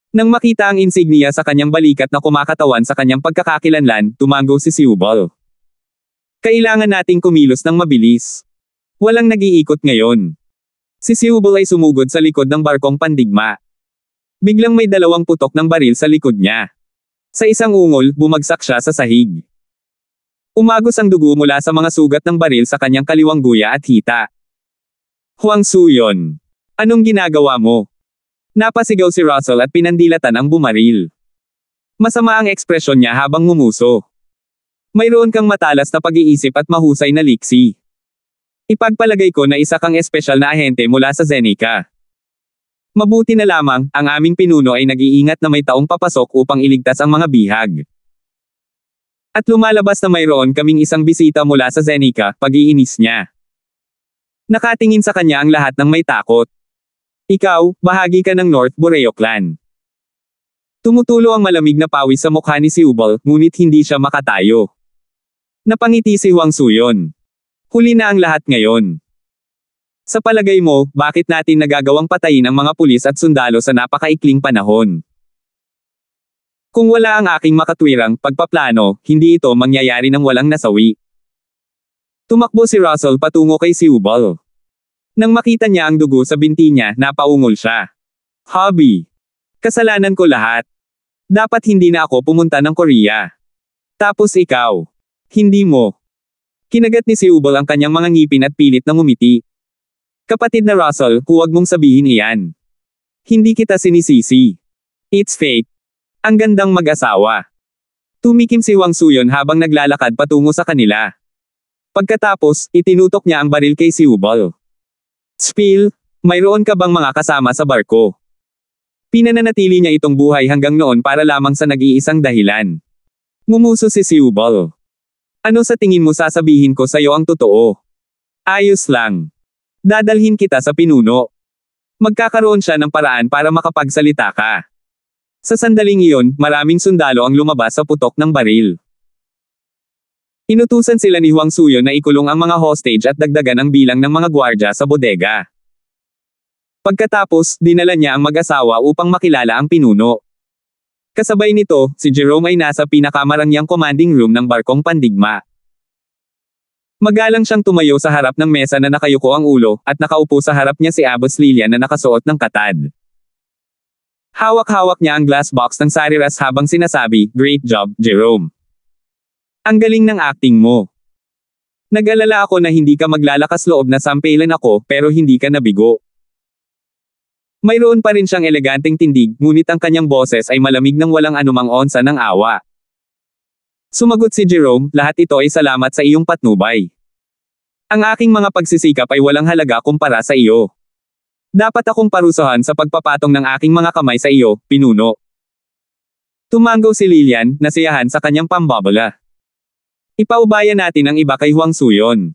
Nang makita ang insignia sa kanyang balikat na kumakatawan sa kanyang pagkakakilanlan, tumango si Seubal. Kailangan nating kumilos ng mabilis. Walang nag-iikot ngayon. Si Seubal ay sumugod sa likod ng barkong pandigma. Biglang may dalawang putok ng baril sa likod niya. Sa isang ungol, bumagsak siya sa sahig. Umagos ang dugo mula sa mga sugat ng baril sa kanyang kaliwang guya at hita. Hwang Suyon, anong ginagawa mo? Napasigaw si Russell at pinandilatan ang bumaril. Masama ang ekspresyon niya habang ngumuso. Mayroon kang matalas na pag-iisip at mahusay na liksi. Ipagpalagay ko na isa kang espesyal na ahente mula sa Zenica. Mabuti na lamang, ang aming pinuno ay nag-iingat na may taong papasok upang iligtas ang mga bihag. At lumalabas na mayroon kaming isang bisita mula sa Zenica, pag-iinis niya. Nakatingin sa kanya ang lahat ng may takot. Ikaw, bahagi ka ng North Boreo clan. Tumutulo ang malamig na pawis sa mukha ni Seubal, ngunit hindi siya makatayo. Napangiti si Hwang Suyon. Huli na ang lahat ngayon. Sa palagay mo, bakit natin nagagawang patayin ang mga pulis at sundalo sa napakaikling panahon? Kung wala ang aking makatwirang pagpaplano, hindi ito mangyayari ng walang nasawi. Tumakbo si Russell patungo kay Seubal. Nang makita niya ang dugo sa binti niya, napaungol siya. Hobby. Kasalanan ko lahat. Dapat hindi na ako pumunta ng Korea. Tapos ikaw. Hindi mo. Kinagat ni Seubal ang kanyang mga ngipin at pilit na ngumiti. Kapatid na Russell, huwag mong sabihin iyan. Hindi kita sinisisi. It's fate. Ang gandang mag-asawa. Tumikim si Hwang Suyon habang naglalakad patungo sa kanila. Pagkatapos, itinutok niya ang baril kay Seubal. Spill, mayroon ka bang mga kasama sa barko? Pinananatili niya itong buhay hanggang noon para lamang sa nag-iisang dahilan. Ngumuso si Seubal. Ano sa tingin mo sasabihin ko sa'yo ang totoo? Ayos lang. Dadalhin kita sa pinuno. Magkakaroon siya ng paraan para makapagsalita ka. Sa sandaling iyon, maraming sundalo ang lumabas sa putok ng baril. Inutusan sila ni Hwang Suyon na ikulong ang mga hostage at dagdagan ang bilang ng mga gwardya sa bodega. Pagkatapos, dinala niya ang mag-asawa upang makilala ang pinuno. Kasabay nito, si Jerome ay nasa pinakamarangyang commanding room ng barkong pandigma. Magalang siyang tumayo sa harap ng mesa na nakayuko ang ulo, at nakaupo sa harap niya si Abbot Lilian na nakasuot ng katad. Hawak-hawak niya ang glass box ng sariras habang sinasabi, "Great job, Jerome. Ang galing ng acting mo. Nag-alala ako na hindi ka maglalakas loob na sampelan ako, pero hindi ka nabigo." Mayroon pa rin siyang eleganteng tindig, ngunit ang kanyang boses ay malamig ng walang anumang onsa ng awa. Sumagot si Jerome, "Lahat ito ay salamat sa iyong patnubay. Ang aking mga pagsisikap ay walang halaga kumpara sa iyo. Dapat akong parusahan sa pagpapatong ng aking mga kamay sa iyo, pinuno." Tumango si Lilian, nasiyahan sa kanyang pambabala. Ipaubaya natin ang iba kay Hwang Suyon.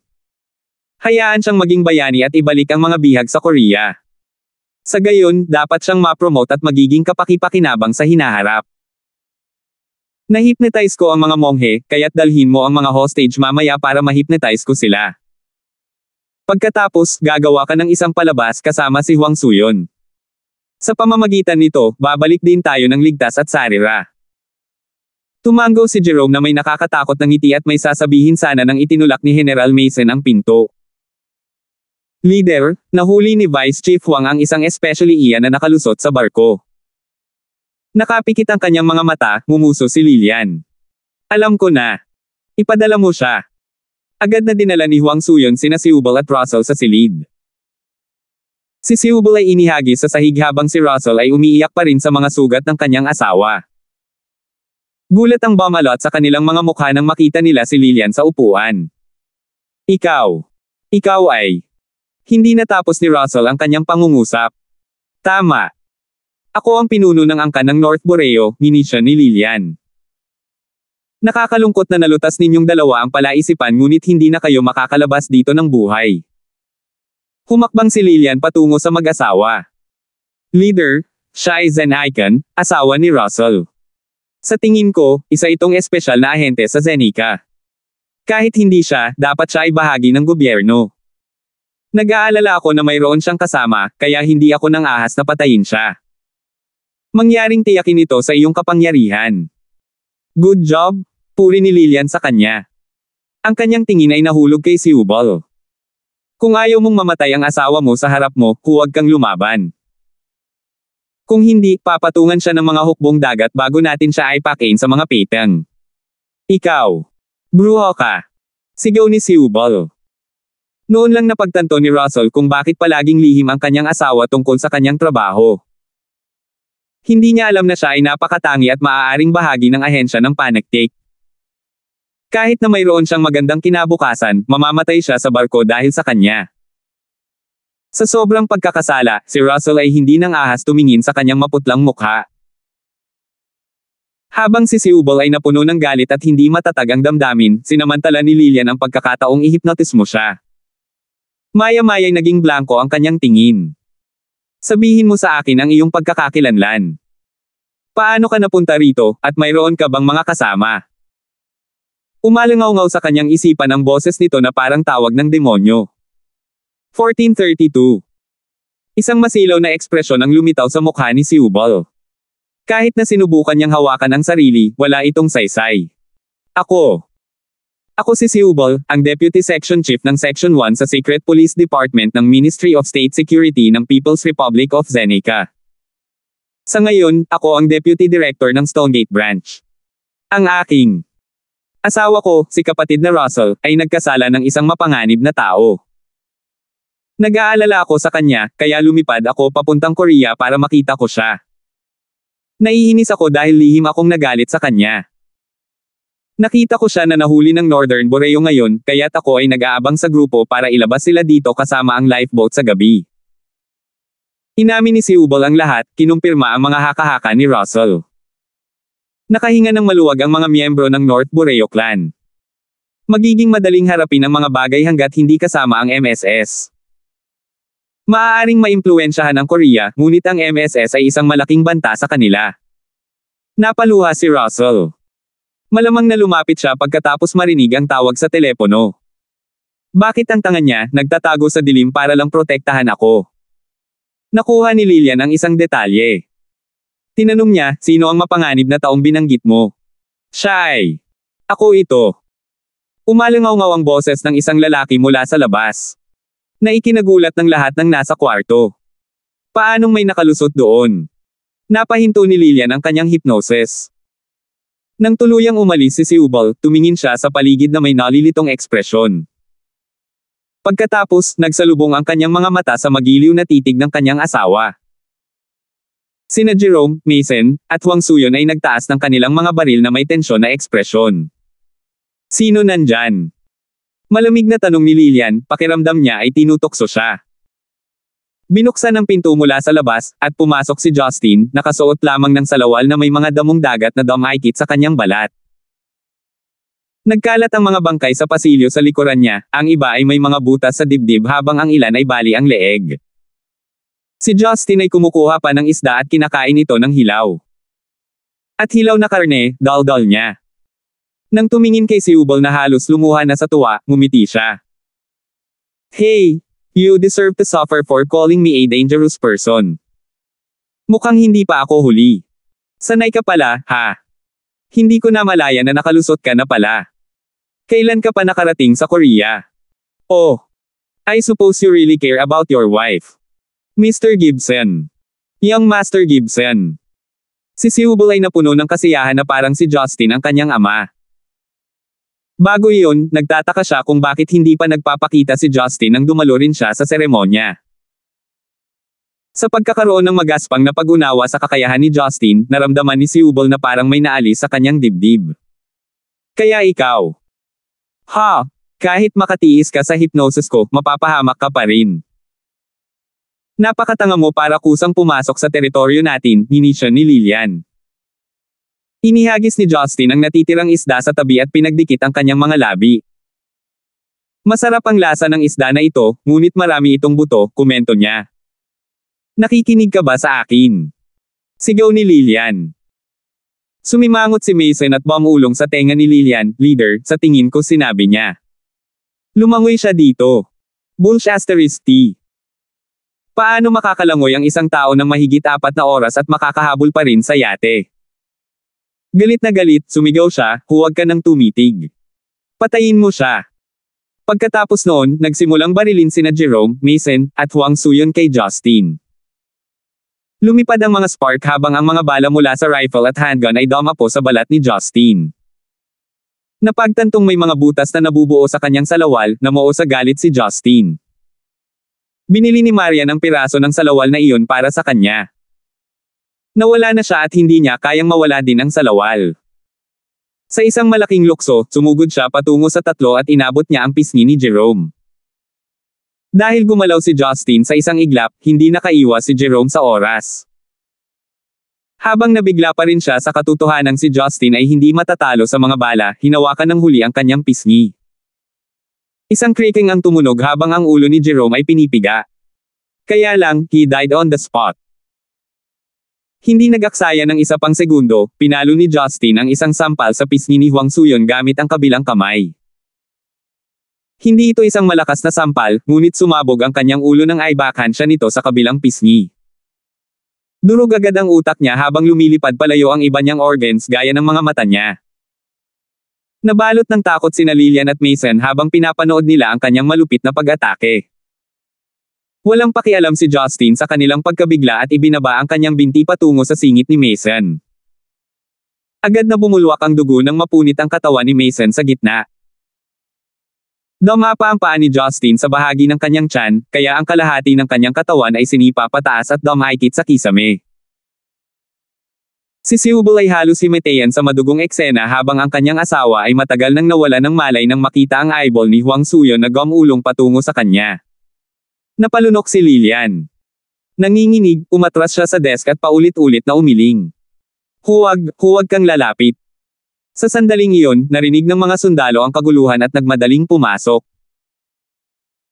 Hayaan siyang maging bayani at ibalik ang mga bihag sa Korea. Sa gayon, dapat siyang ma-promote at magiging kapaki-pakinabang sa hinaharap. Nahipnotize ko ang mga monghe, kaya't dalhin mo ang mga hostage mamaya para mahipnotize ko sila. Pagkatapos, gagawa ka ng isang palabas kasama si Hwang Suyon. Sa pamamagitan nito, babalik din tayo ng ligtas at sarira. Tumango si Jerome na may nakakatakot ng ngiti at may sasabihin sana nang itinulak ni General Mason ang pinto. Leader, nahuli ni Vice Chief Hwang ang isang especially iyan na nakalusot sa barko. Nakapikit ang kanyang mga mata, ngumuso si Lilian. Alam ko na. Ipadala mo siya. Agad na dinala ni Huang Suyon sina Siubal at Russell sa silid. Si Siubal ay inihagis sa sahig habang si Russell ay umiiyak pa rin sa mga sugat ng kanyang asawa. Gulat ang bumalot sa kanilang mga mukha nang makita nila si Lilian sa upuan. Ikaw ay. Hindi natapos ni Russell ang kanyang pangungusap. Tama. Ako ang pinuno ng angkan ng North Borneo, ginisya ni Lilian. Nakakalungkot na nalutas ninyong dalawa ang palaisipan ngunit hindi na kayo makakalabas dito ng buhay. Humakbang si Lilian patungo sa mag-asawa. Leader, siya ay Zen Icon, asawa ni Russell. Sa tingin ko, isa itong espesyal na ahente sa Zenica. Kahit hindi siya, dapat siya ay bahagi ng gobyerno. Nag-aalala ako na mayroon siyang kasama, kaya hindi ako nang ahas na patayin siya. Mangyaring tiyakin ito sa iyong kapangyarihan. Good job, puri ni Lilian sa kanya. Ang kanyang tingin ay nahulog kay Siubal. Kung ayaw mong mamatay ang asawa mo sa harap mo, huwag kang lumaban. Kung hindi, papatungan siya ng mga hukbong dagat bago natin siya aipakin sa mga petang. Ikaw. Bruho ka. Sigaw ni Siubal. Noon lang napagtanto ni Russell kung bakit palaging lihim ang kanyang asawa tungkol sa kanyang trabaho. Hindi niya alam na siya ay napakatangi at maaaring bahagi ng ahensya ng Panactic. Kahit na mayroon siyang magandang kinabukasan, mamamatay siya sa barko dahil sa kanya. Sa sobrang pagkakasala, si Russell ay hindi nang ahas tumingin sa kanyang maputlang mukha. Habang si Siubal ay napuno ng galit at hindi matatag ang damdamin, sinamantala ni Lilian ang pagkakataong ihipnotismo siya. Maya-maya'y naging blanko ang kanyang tingin. Sabihin mo sa akin ang iyong pagkakakilanlan. Paano ka napunta rito, at mayroon ka bang mga kasama? Umalangaw-ngaw sa kanyang isipan ang boses nito na parang tawag ng demonyo. 1432. Isang masilaw na ekspresyon ang lumitaw sa mukha ni Siubal. Kahit na sinubukan niyang hawakan ang sarili, wala itong saysay. Ako si Siubal, ang Deputy Section Chief ng Section 1 sa Secret Police Department ng Ministry of State Security ng People's Republic of Zenica. Sa ngayon, ako ang Deputy Director ng Stonegate Branch. Ang aking asawa ko, si kapatid na Russell, ay nagkasala ng isang mapanganib na tao. Nag-aalala ako sa kanya, kaya lumipad ako papuntang Korea para makita ko siya. Naiinis ako dahil lihim akong nagalit sa kanya. Nakita ko siya na nahuli ng Northern Borneo ngayon, kaya't ako ay nag-aabang sa grupo para ilabas sila dito kasama ang lifeboat sa gabi. Inamin ni Siubal ang lahat, kinumpirma ang mga haka-haka ni Russell. Nakahinga ng maluwag ang mga miyembro ng North Borneo Clan. Magiging madaling harapin ang mga bagay hanggat hindi kasama ang MSS. Maaaring maimpluwensyahan ang Korea, ngunit ang MSS ay isang malaking banta sa kanila. Napaluha si Russell. Malamang na lumapit siya pagkatapos marinig ang tawag sa telepono. Bakit ang tanga niya, nagtatago sa dilim para lang protektahan ako? Nakuha ni Lilian ang isang detalye. Tinanong niya, sino ang mapanganib na taong binanggit mo? Siya ay. Ako ito. Umalangaw-ngaw ang boses ng isang lalaki mula sa labas. Na ikinagulat ng lahat ng nasa kwarto. Paanong may nakalusot doon? Napahinto ni Lilian ang kanyang hypnosis. Nang tuluyang umalis si Siubal, tumingin siya sa paligid na may nalilitong ekspresyon. Pagkatapos, nagsalubong ang kanyang mga mata sa magiliw na titig ng kanyang asawa. Sina Jerome, Mason, at Huang Suyon ay nagtaas ng kanilang mga baril na may tensyon na ekspresyon. Sino nandyan? Malamig na tanong ni Lilian, pakiramdam niya ay tinutokso siya. Binuksan ang pinto mula sa labas, at pumasok si Justin, nakasuot lamang ng salawal na may mga damong dagat na damikit sa kanyang balat. Nagkalat ang mga bangkay sa pasilyo sa likuran niya, ang iba ay may mga butas sa dibdib habang ang ilan ay bali ang leeg. Si Justin ay kumukuha pa ng isda at kinakain ito ng hilaw. At hilaw na karne, dal-dal niya. Nang tumingin kay Siubal na halos lumuha na sa tuwa, ngumiti siya. Hey! You deserve to suffer for calling me a dangerous person. Mukhang hindi pa ako huli. Sanay ka pala, ha? Hindi ko na malaya na nakalusot ka na pala. Kailan ka pa nakarating sa Korea? Oh. I suppose you really care about your wife. Mr. Gibson. Young Master Gibson. Si Siubol ay napuno ng kasiyahan na parang si Justin ang kanyang ama. Bago iyon, nagtataka siya kung bakit hindi pa nagpapakita si Justin nang dumalo rin siya sa seremonya. Sa pagkakaroon ng magaspang na pag-unawa sa kakayahan ni Justin, naramdaman ni Siubol na parang may naalis sa kanyang dibdib. Kaya ikaw. Kahit makatiis ka sa hypnosis ko, mapapahamak ka pa rin. Napakatanga mo para kusang pumasok sa teritoryo natin, inisyon ni Lilian. Inihagis ni Justin ang natitirang isda sa tabi at pinagdikit ang kanyang mga labi. Masarap ang lasa ng isda na ito, ngunit marami itong buto, komento niya. Nakikinig ka ba sa akin? Sigaw ni Lilian. Sumimangot si Mason at bumulong sa tenga ni Lilian, leader, sa tingin ko sinabi niya. Lumangoy siya dito. Bullshit. Paano makakalangoy ang isang tao ng mahigit 4 na oras at makakahabol pa rin sa yate? Galit na galit, sumigaw siya, huwag ka nang tumitig. Patayin mo siya. Pagkatapos noon, nagsimulang barilin sina Jerome, Mason, at Huang Suyon kay Justin. Lumipad ang mga spark habang ang mga bala mula sa rifle at handgun ay dumapo sa balat ni Justin. Napagtantong may mga butas na nabubuo sa kanyang salawal, namuo sa galit si Justin. Binili ni Marian ang piraso ng salawal na iyon para sa kanya. Nawala na siya at hindi niya kayang mawala din ang salawal. Sa isang malaking lukso, sumugod siya patungo sa 3 at inabot niya ang pisngi ni Jerome. Dahil gumalaw si Justin sa isang iglap, hindi nakaiwas si Jerome sa oras. Habang nabigla pa rin siya sa katotohanang si Justin ay hindi matatalo sa mga bala, hinawakan ng huli ang kanyang pisngi. Isang creaking ang tumunog habang ang ulo ni Jerome ay pinipiga. Kaya lang, he died on the spot. Hindi nag-aksaya ng isa pang segundo, pinalo ni Justin ang isang sampal sa pisngi ni Huang Suyon gamit ang kabilang kamay. Hindi ito isang malakas na sampal, ngunit sumabog ang kanyang ulo ng ay backhand siya nito sa kabilang pisngi. Durog agad ang utak niya habang lumilipad palayo ang iba niyang organs gaya ng mga mata niya. Nabalot ng takot sina Lilian at Mason habang pinapanood nila ang kanyang malupit na pag-atake. Walang pakialam si Justin sa kanilang pagkabigla at ibinaba ang kanyang binti patungo sa singit ni Mason. Agad na bumulwak ang dugo nang mapunit ang katawan ni Mason sa gitna. Dumapa ang paa ni Justin sa bahagi ng kanyang tiyan, kaya ang kalahati ng kanyang katawan ay sinipa pataas at dumaikit sa kisame. Si Siubol ay halos himatayan sa madugong eksena habang ang kanyang asawa ay matagal nang nawala ng malay nang makita ang eyeball ni Huang Suyon na gumulong patungo sa kanya. Napalunok si Lilian. Nanginginig, umatras siya sa desk at paulit-ulit na umiling. Huwag kang lalapit. Sa sandaling iyon, narinig ng mga sundalo ang kaguluhan at nagmadaling pumasok.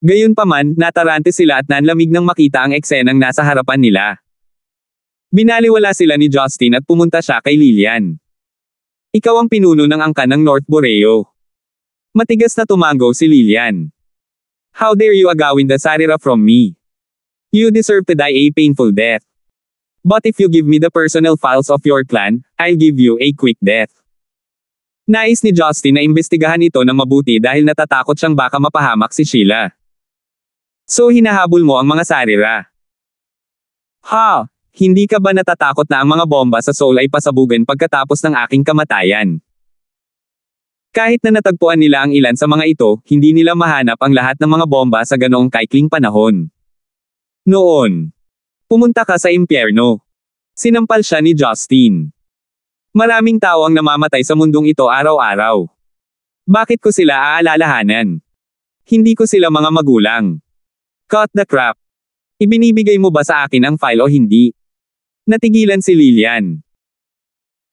Gayunpaman, natarante sila at nanlamig nang makita ang eksenang nasa harapan nila. Binaliwala sila ni Justin at pumunta siya kay Lilian. Ikaw ang pinuno ng angkan ng North Borneo. Matigas na tumango si Lilian. How dare you agawin the sarira from me? You deserve to die a painful death. But if you give me the personal files of your clan, I'll give you a quick death. Nais ni Justin na imbestigahan ito ng mabuti dahil natatakot siyang baka mapahamak si Sheila. So hinahabol mo ang mga sarira. Hindi ka ba natatakot na ang mga bomba sa Seoul ay pasabugan pagkatapos ng aking kamatayan? Kahit na natagpuan nila ang ilan sa mga ito, hindi nila mahanap ang lahat ng mga bomba sa ganoong kaikling panahon. Noon, pumunta ka sa impyerno. Sinampal siya ni Justin. Maraming tao ang namamatay sa mundong ito araw-araw. Bakit ko sila aalalahanan? Hindi ko sila mga magulang. Cut the crap. Ibinibigay mo ba sa akin ang file o hindi? Natigilan si Lilian.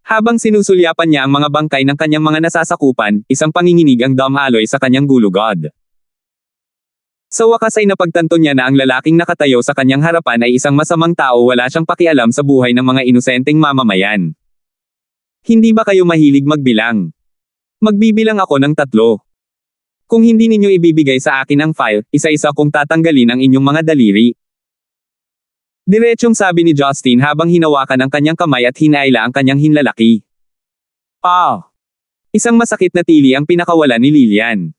Habang sinusulyapan niya ang mga bangkay ng kanyang mga nasasakupan, isang panginginig ang dumaloy sa kanyang gulugod. Sa wakas ay napagtanto niya na ang lalaking nakatayo sa kanyang harapan ay isang masamang tao, wala siyang pakialam sa buhay ng mga inosenteng mamamayan. Hindi ba kayo mahilig magbilang? Magbibilang ako ng 3. Kung hindi ninyo ibibigay sa akin ang file, isa-isa kong tatanggalin ang inyong mga daliri. Diretsong sabi ni Justin habang hinawakan ang kanyang kamay at hinaila ang kanyang hinlalaki. Isang masakit na tili ang pinakawala ni Lilian.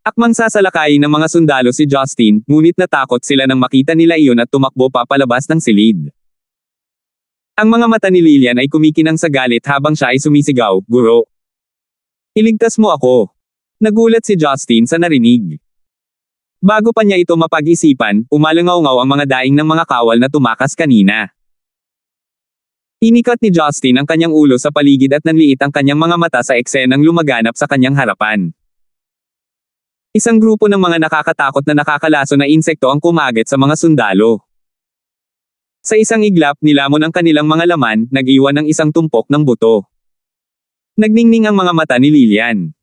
Akmang sasalakayin ng mga sundalo si Justin, ngunit natakot sila nang makita nila iyon at tumakbo papalabas ng silid. Ang mga mata ni Lilian ay kumikinang sa galit habang siya ay sumisigaw, "Guro! Iligtas mo ako!" Nagulat si Justin sa narinig. Bago pa niya ito mapag-isipan, umalangaw-ngaw ang mga daing ng mga kawal na tumakas kanina. Inikat ni Justin ang kanyang ulo sa paligid at nanliit ang kanyang mga mata sa eksenang lumaganap sa kanyang harapan. Isang grupo ng mga nakakatakot na nakakalaso na insekto ang kumagat sa mga sundalo. Sa isang iglap, nilamon ang kanilang mga laman, nag-iwan ng isang tumpok ng buto. Nagningning ang mga mata ni Lilian.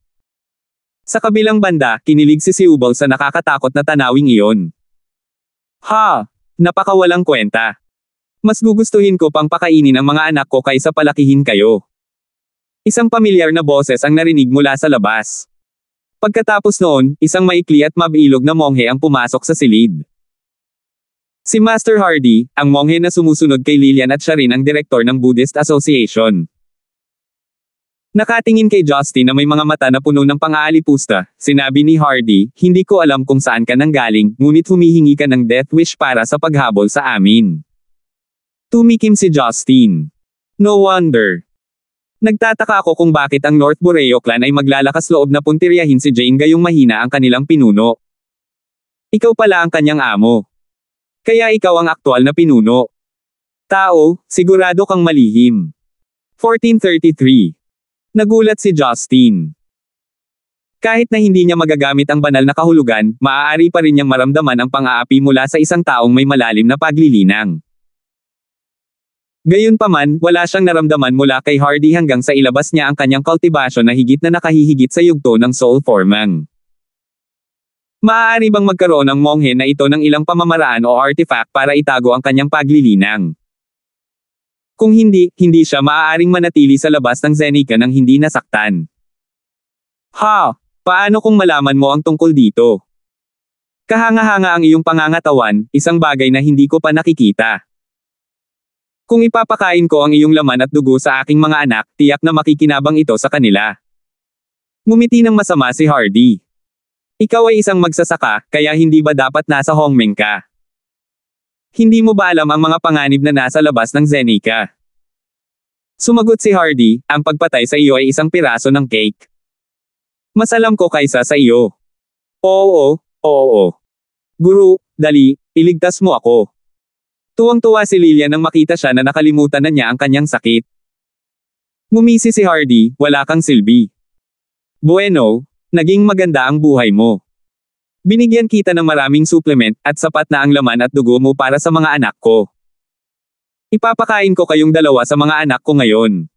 Sa kabilang banda, kinilig si Siubal sa nakakatakot na tanawing iyon. Ha! Napakawalang kwenta. Mas gugustuhin ko pang pakainin ang mga anak ko kaysa palakihin kayo. Isang pamilyar na boses ang narinig mula sa labas. Pagkatapos noon, isang maikli at mabilog na monghe ang pumasok sa silid. Si Master Hardy, ang monghe na sumusunod kay Lilian at siya rin ang direktor ng Buddhist Association. Nakatingin kay Justin na may mga mata na puno ng pang-aalipusta, sinabi ni Hardy, "Hindi ko alam kung saan ka nanggaling, ngunit humihingi ka ng death wish para sa paghabol sa amin." Tumikim si Justin. No wonder. Nagtataka ako kung bakit ang North Boreo clan ay maglalakas loob na puntiryahin si Jane gayong mahina ang kanilang pinuno. Ikaw pala ang kanyang amo. Kaya ikaw ang aktwal na pinuno. Tao, sigurado kang malihim. 1433. Nagulat si Justin. Kahit na hindi niya magagamit ang banal na kahulugan, maaari pa rin niyang maramdaman ang pang-aapi mula sa isang taong may malalim na paglilinang. Gayunpaman, wala siyang naramdaman mula kay Hardy hanggang sa ilabas niya ang kanyang kultibasyon na higit na nakahihigit sa yugto ng soul formang. Maaari bang magkaroon ng monghe na ito ng ilang pamamaraan o artifact para itago ang kanyang paglilinang? Kung hindi, hindi siya maaaring manatili sa labas ng Zenica nang hindi nasaktan. Ha! Paano kung malaman mo ang tungkol dito? Kahanga-hanga ang iyong pangangatawan, isang bagay na hindi ko pa nakikita. Kung ipapakain ko ang iyong laman at dugo sa aking mga anak, tiyak na makikinabang ito sa kanila. Ngumiti ng masama si Hardy. Ikaw ay isang magsasaka, kaya hindi ba dapat nasa Hongmeng ka? Hindi mo ba alam ang mga panganib na nasa labas ng Zenica? Sumagot si Hardy, ang pagpatay sa iyo ay isang piraso ng cake. Mas alam ko kaysa sa iyo. Oo. Guru, dali, iligtas mo ako. Tuwang-tuwa si Lilian nang makita siya na nakalimutan na niya ang kanyang sakit. Ngumisi si Hardy, wala kang silbi. Bueno, naging maganda ang buhay mo. Binigyan kita ng maraming supplement, at sapat na ang laman at dugo mo para sa mga anak ko. Ipapakain ko kayong dalawa sa mga anak ko ngayon.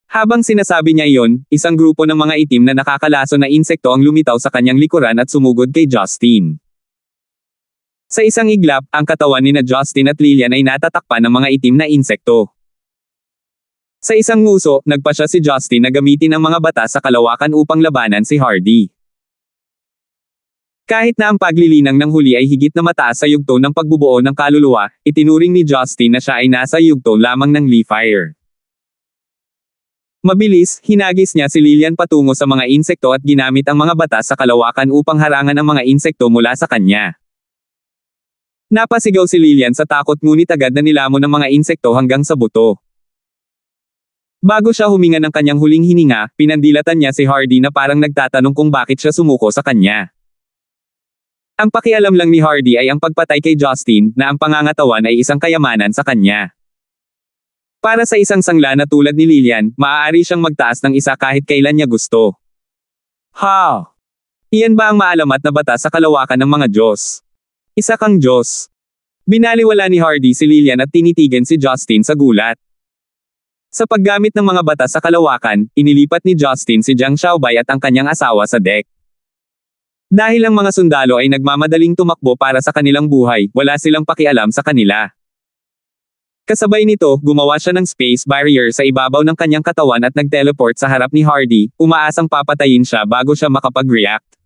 Habang sinasabi niya iyon, isang grupo ng mga itim na nakakalaso na insekto ang lumitaw sa kanyang likuran at sumugod kay Justin. Sa isang iglap, ang katawan ni Justin at Lilian ay natatakpan ng mga itim na insekto. Sa isang nguso, nagpasya si Justin na gamitin ang mga bata sa kalawakan upang labanan si Hardy. Kahit na ang paglilinang ng huli ay higit na mataas sa yugto ng pagbubuo ng kaluluwa, itinuring ni Justin na siya ay nasa yugto lamang ng Lee Fire. Mabilis, hinagis niya si Lilian patungo sa mga insekto at ginamit ang mga bata sa kalawakan upang harangan ang mga insekto mula sa kanya. Napasigaw si Lilian sa takot ngunit agad na nilamon ng mga insekto hanggang sa buto. Bago siya huminga ng kanyang huling hininga, pinandilatan niya si Hardy na parang nagtatanong kung bakit siya sumuko sa kanya. Ang pakialam lang ni Hardy ay ang pagpatay kay Justin, na ang pangangatawan ay isang kayamanan sa kanya. Para sa isang sangla na tulad ni Lilian, maaari siyang magtaas ng isa kahit kailan niya gusto. Ha! Iyan ba ang maalamat na bata sa kalawakan ng mga Diyos? Isa kang Diyos. Binaliwala ni Hardy si Lilian at tinitigan si Justin sa gulat. Sa paggamit ng mga bata sa kalawakan, inilipat ni Justin si Jiang Xiaobei at ang kanyang asawa sa deck. Dahil ang mga sundalo ay nagmamadaling tumakbo para sa kanilang buhay, wala silang pakialam sa kanila. Kasabay nito, gumawa siya ng space barrier sa ibabaw ng kanyang katawan at nag-teleport sa harap ni Hardy, umaasang papatayin siya bago siya makapag-react.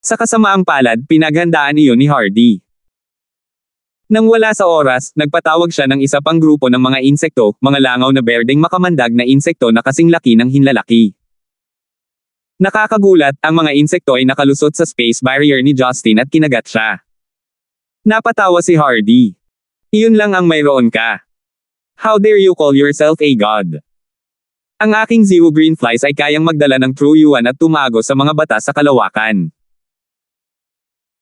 Sa kasamaang palad, pinaghandaan iyon ni Hardy. Nang wala sa oras, nagpatawag siya ng isa pang grupo ng mga insekto, mga langaw na berdeng makamandag na insekto na kasing laki ng hinlalaki. Nakakagulat, ang mga insekto ay nakalusot sa space barrier ni Justin at kinagat siya. Napatawa si Hardy. Iyon lang ang mayroon ka. How dare you call yourself a god? Ang aking Zero Green Flies ay kayang magdala ng True Yuan at tumago sa mga batas sa kalawakan.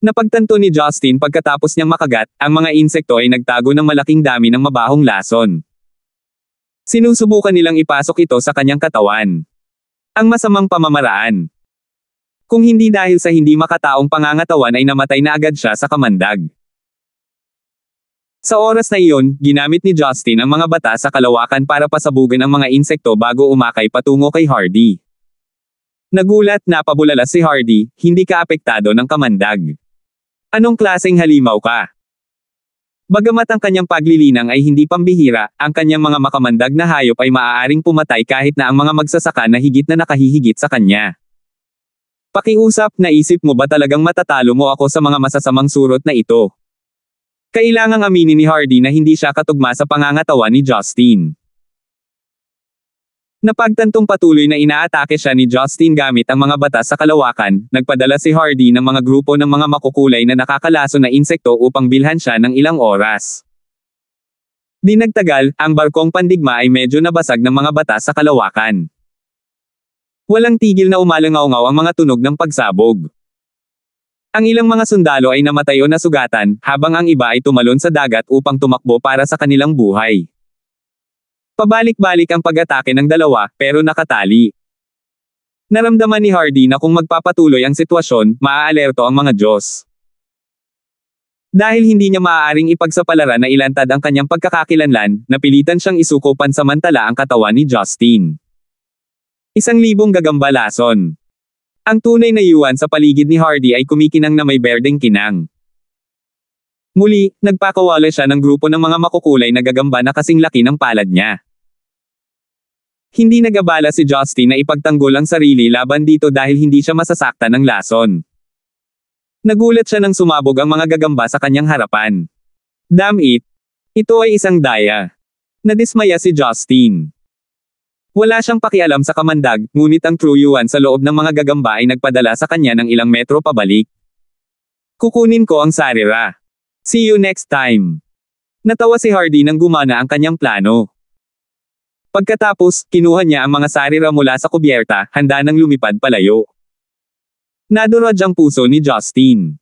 Napagtanto ni Justin pagkatapos niyang makagat, ang mga insekto ay nagtago ng malaking dami ng mabahong lason. Sinusubukan nilang ipasok ito sa kanyang katawan. Ang masamang pamamaraan. Kung hindi dahil sa hindi makataong pangangatawan ay namatay na agad siya sa kamandag. Sa oras na iyon, ginamit ni Justin ang mga bata sa kalawakan para pasabugan ang mga insekto bago umakay patungo kay Hardy. Nagulat na pabulala si Hardy, hindi ka apektado ng kamandag. Anong klaseng halimaw ka? Bagamat ang kanyang paglilinang ay hindi pambihira, ang kanyang mga makamandag na hayop ay maaaring pumatay kahit na ang mga magsasaka na higit na nakahihigit sa kanya. Pakiusap, naisip mo ba talagang matatalo mo ako sa mga masasamang surot na ito? Kailangang aminin ni Hardy na hindi siya katugma sa pangangatawan ni Justin. Napagtantong patuloy na inaatake siya ni Justin gamit ang mga batas sa kalawakan, nagpadala si Hardy ng mga grupo ng mga makukulay na nakakalaso na insekto upang bilhan siya ng ilang oras. Di nagtagal, ang barkong pandigma ay medyo nabasag ng mga batas sa kalawakan. Walang tigil na umalangaw-ngaw ang mga tunog ng pagsabog. Ang ilang mga sundalo ay namatay o nasugatan, habang ang iba ay tumalon sa dagat upang tumakbo para sa kanilang buhay. Pabalik-balik ang pag-atake ng dalawa, pero nakatali. Naramdaman ni Hardy na kung magpapatuloy ang sitwasyon, maaalerto ang mga Diyos. Dahil hindi niya maaaring ipagsapalaran na ilantad ang kanyang pagkakakilanlan, napilitan siyang isuko pansamantala ang katawan ni Justin. 1,000 gagamba lason. Ang tunay na yuan sa paligid ni Hardy ay kumikinang na may berdeng kinang. Muli, nagpakawala siya ng grupo ng mga makukulay na gagamba na kasing laki ng palad niya. Hindi nagabala si Justin na ipagtanggol ang sarili laban dito dahil hindi siya masasaktan ng lason. Nagulat siya nang sumabog ang mga gagamba sa kanyang harapan. Damn it! Ito ay isang daya. Nadismaya si Justin. Wala siyang pakialam sa kamandag, ngunit ang True Yuan sa loob ng mga gagamba ay nagpadala sa kanya ng ilang metro pabalik. Kukunin ko ang sarira. See you next time. Natawa si Hardy nang gumana ang kanyang plano. Pagkatapos, kinuha niya ang mga sarira mula sa kubyerta, handa nang lumipad palayo. Nadurog ang puso ni Justin.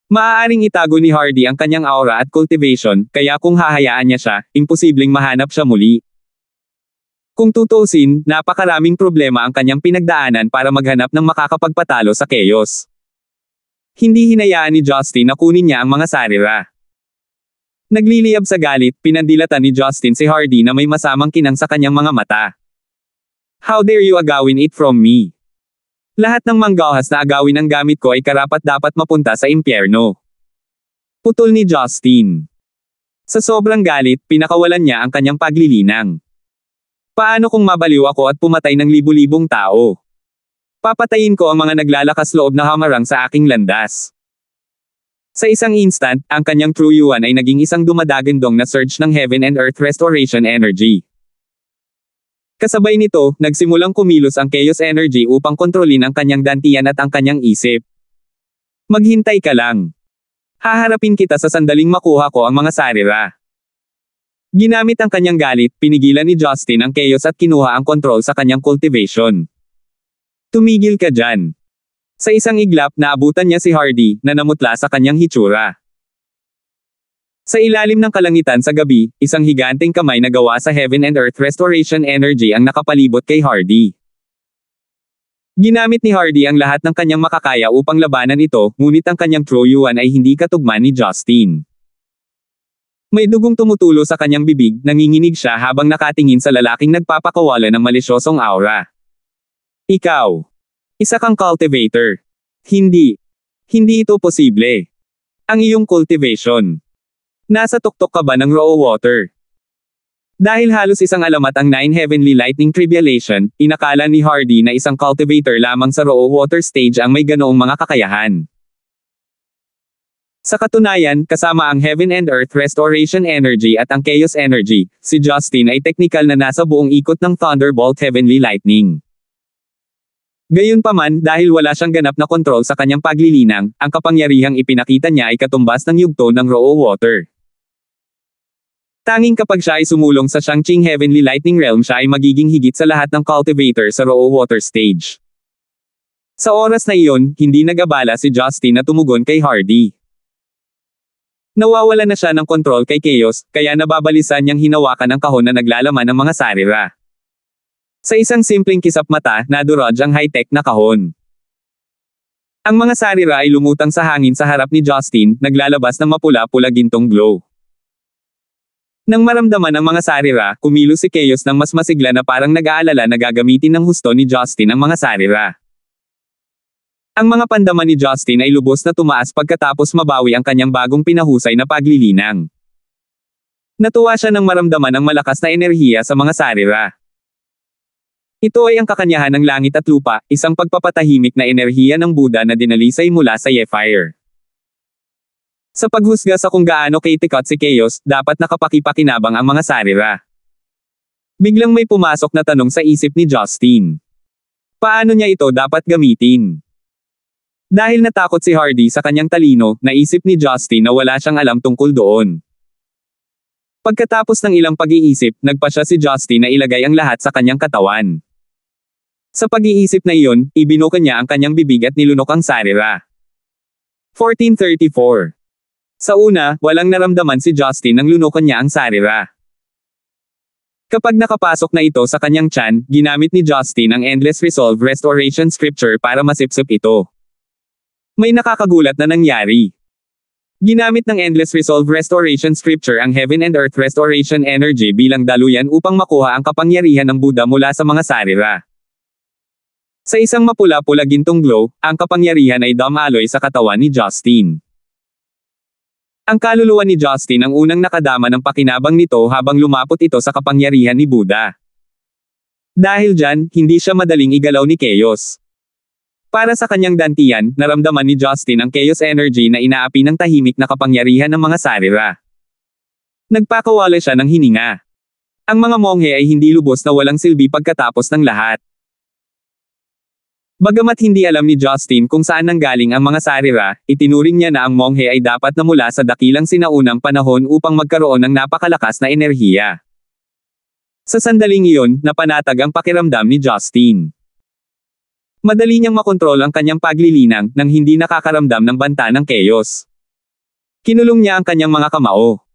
Maaaring itago ni Hardy ang kanyang aura at cultivation, kaya kung hahayaan niya siya, imposibleng mahanap siya muli. Kung tutuusin, napakaraming problema ang kanyang pinagdaanan para maghanap ng makakapagpatalo sa Chaos. Hindi hinayaan ni Justin na kunin niya ang mga sarira. Nagliliyab sa galit, pinandilatan ni Justin si Hardy na may masamang kinang sa kanyang mga mata. How dare you agawin it from me? Lahat ng manggahas na agawin ang gamit ko ay karapat-dapat mapunta sa impyerno. Putol ni Justin. Sa sobrang galit, pinakawalan niya ang kanyang paglilinang. Paano kung mabaliw ako at pumatay ng libu-libong tao? Papatayin ko ang mga naglalakas loob na hamarang sa aking landas. Sa isang instant, ang kanyang True Yuan ay naging isang dumadagandong na surge ng Heaven and Earth Restoration Energy. Kasabay nito, nagsimulang kumilos ang Chaos Energy upang kontrolin ang kanyang dantian at ang kanyang isip. Maghintay ka lang. Haharapin kita sa sandaling makuha ko ang mga sarira. Ginamit ang kanyang galit, pinigilan ni Justin ang Chaos at kinuha ang control sa kanyang cultivation. Tumigil ka dyan. Sa isang iglap, naabutan niya si Hardy, na namutla sa kanyang hitsura. Sa ilalim ng kalangitan sa gabi, isang higanteng kamay na gawa sa Heaven and Earth Restoration Energy ang nakapalibot kay Hardy. Ginamit ni Hardy ang lahat ng kanyang makakaya upang labanan ito, ngunit ang kanyang True Yuan ay hindi katugma ni Justin. May dugong tumutulo sa kanyang bibig, nanginginig siya habang nakatingin sa lalaking nagpapakawala ng malisyosong aura. Ikaw. Isa kang cultivator. Hindi. Hindi ito posible. Ang iyong cultivation. Nasa tuktok ka ba ng raw water? Dahil halos isang alamat ang 9 Heavenly Lightning Tribulation, inakala ni Hardy na isang cultivator lamang sa raw water stage ang may ganoong mga kakayahan. Sa katunayan, kasama ang Heaven and Earth Restoration Energy at ang Chaos Energy, si Justin ay teknikal na nasa buong ikot ng Thunderbolt Heavenly Lightning. Gayunpaman, dahil wala siyang ganap na kontrol sa kanyang paglilinang, ang kapangyarihang ipinakita niya ay katumbas ng yugto ng raw water. Tanging kapag siya ay sumulong sa Shangqing Heavenly Lightning Realm siya ay magiging higit sa lahat ng cultivator sa Raw Water Stage. Sa oras na iyon, hindi nag-abala si Justin na tumugon kay Hardy. Nawawala na siya ng kontrol kay Chaos, kaya nababalisan niyang hinawakan ang kahon na naglalaman ng mga sarira. Sa isang simpleng kisap mata, nadurog ang high-tech na kahon. Ang mga sarira ay lumutang sa hangin sa harap ni Justin, naglalabas ng mapula-pula gintong glow. Nang maramdaman ng mga sarira, kumilos si Chaos ng mas masigla na parang nag-aalala na gagamitin ng husto ni Justin ang mga sarira. Ang mga pandaman ni Justin ay lubos na tumaas pagkatapos mabawi ang kanyang bagong pinahusay na paglilinang. Natuwa siya nang maramdaman ang malakas na enerhiya sa mga sarira. Ito ay ang kakanyahan ng langit at lupa, isang pagpapatahimik na enerhiya ng Buddha na dinalisay mula sa Ye-Fire. Sa paghusga sa kung gaano kitikot si Chaos, dapat nakapakipakinabang ang mga sarira. Biglang may pumasok na tanong sa isip ni Justin. Paano niya ito dapat gamitin? Dahil natakot si Hardy sa kanyang talino, naisip ni Justin na wala siyang alam tungkol doon. Pagkatapos ng ilang pag-iisip, nagpasya si Justin na ilagay ang lahat sa kanyang katawan. Sa pag-iisip na iyon, ibinuka niya ang kanyang bibig at nilunok ang sarira. 1434. Sa una, walang naramdaman si Justin nang lunukan niya ang sarira. Kapag nakapasok na ito sa kanyang tiyan, ginamit ni Justin ang Endless Resolve Restoration Scripture para masipsip ito. May nakakagulat na nangyari. Ginamit ng Endless Resolve Restoration Scripture ang Heaven and Earth Restoration Energy bilang daluyan upang makuha ang kapangyarihan ng Buddha mula sa mga sarira. Sa isang mapula-pula gintong glow, ang kapangyarihan ay dumaloy sa katawan ni Justin. Ang kaluluwa ni Justin ang unang nakadama ng pakinabang nito habang lumapot ito sa kapangyarihan ni Buddha. Dahil dyan, hindi siya madaling igalaw ni Chaos. Para sa kanyang dantian, naramdaman ni Justin ang Chaos Energy na inaapi ng tahimik na kapangyarihan ng mga sarira. Nagpakawala siya ng hininga. Ang mga monghe ay hindi lubos na walang silbi pagkatapos ng lahat. Bagamat hindi alam ni Justin kung saan nanggaling ang mga sarira, itinuring niya na ang monghe ay dapat na mula sa dakilang sinaunang panahon upang magkaroon ng napakalakas na enerhiya. Sa sandaling iyon, napanatag ang pakiramdam ni Justin. Madali niyang makontrol ang kanyang paglilinang nang hindi nakakaramdam ng banta ng Chaos. Kinulong niya ang kanyang mga kamao.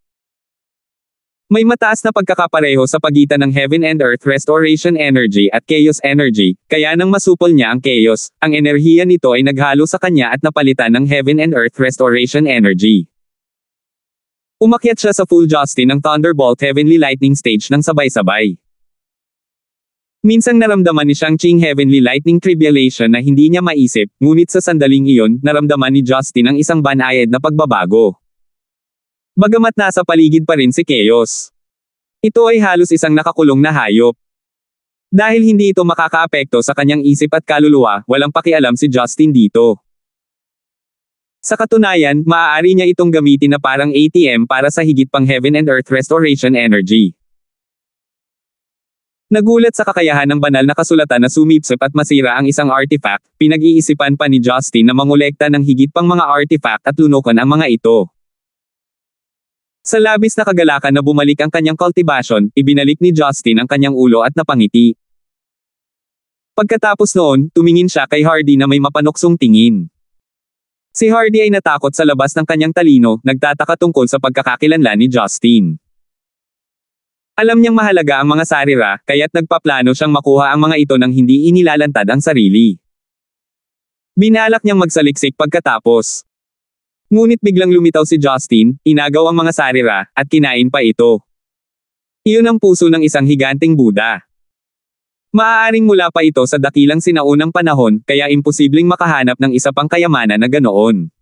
May mataas na pagkakapareho sa pagitan ng Heaven and Earth Restoration Energy at Chaos Energy, kaya nang masupol niya ang Chaos, ang enerhiya nito ay naghalo sa kanya at napalitan ng Heaven and Earth Restoration Energy. Umakyat siya sa full Justin ng Thunderbolt Heavenly Lightning Stage ng sabay-sabay. Minsang naramdaman ni Shangqing Heavenly Lightning Tribulation na hindi niya maisip, ngunit sa sandaling iyon, naramdaman ni Justin ang isang banayad na pagbabago. Bagamat nasa paligid pa rin si Chaos. Ito ay halos isang nakakulong na hayop. Dahil hindi ito makakaapekto sa kanyang isip at kaluluwa, walang pakialam si Justin dito. Sa katunayan, maaari niya itong gamitin na parang ATM para sa higit pang Heaven and Earth Restoration Energy. Nagulat sa kakayahan ng banal na kasulatan na sumipsip at masira ang isang artifact, pinag-iisipan pa ni Justin na mangolekta ng higit pang mga artifact at lunukan ang mga ito. Sa labis na kagalakan na bumalik ang kanyang cultivation, ibinalik ni Justin ang kanyang ulo at napangiti. Pagkatapos noon, tumingin siya kay Hardy na may mapanuksong tingin. Si Hardy ay natakot sa labas ng kanyang talino, nagtataka tungkol sa pagkakakilanlan ni Justin. Alam niyang mahalaga ang mga sarira, kaya't nagpaplano siyang makuha ang mga ito nang hindi inilalantad ang sarili. Binalak niyang magsaliksik pagkatapos. Ngunit biglang lumitaw si Justin, inagaw ang mga sarira, at kinain pa ito. Iyon ang puso ng isang higanteng Buddha. Maaaring mula pa ito sa dakilang sinaunang panahon, kaya imposibleng makahanap ng isa pang kayamanan na ganoon.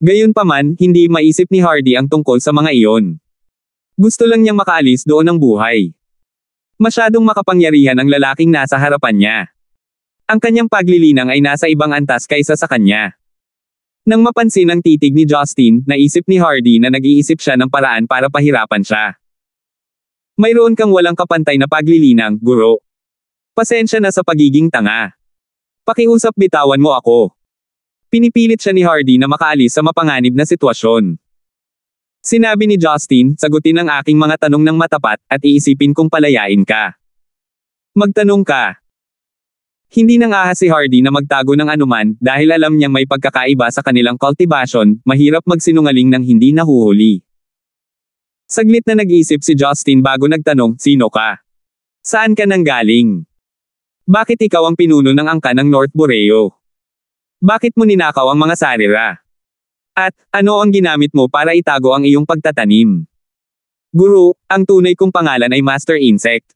Gayunpaman, hindi maisip ni Hardy ang tungkol sa mga iyon. Gusto lang niyang makaalis doon ng buhay. Masyadong makapangyarihan ang lalaking nasa harapan niya. Ang kanyang paglilinang ay nasa ibang antas kaysa sa kanya. Nang mapansin ang titig ni Justin, naisip ni Hardy na nag-iisip siya ng paraan para pahirapan siya. Mayroon kang walang kapantay na paglilinang, guro. Pasensya na sa pagiging tanga. Pakiusap bitawan mo ako. Pinipilit siya ni Hardy na makaalis sa mapanganib na sitwasyon. Sinabi ni Justin, sagutin ang aking mga tanong ng matapat, at iisipin kung palayain ka. Magtanong ka. Hindi nang ahas si Hardy na magtago ng anuman, dahil alam niyang may pagkakaiba sa kanilang cultivation, mahirap magsinungaling nang hindi nahuhuli. Saglit na nag-isip si Justin bago nagtanong, sino ka? Saan ka nanggaling? Bakit ikaw ang pinuno ng angkan ng North Borneo? Bakit mo ninakaw ang mga sarira? At, ano ang ginamit mo para itago ang iyong pagtatanim? Guru, ang tunay kong pangalan ay Master Insect.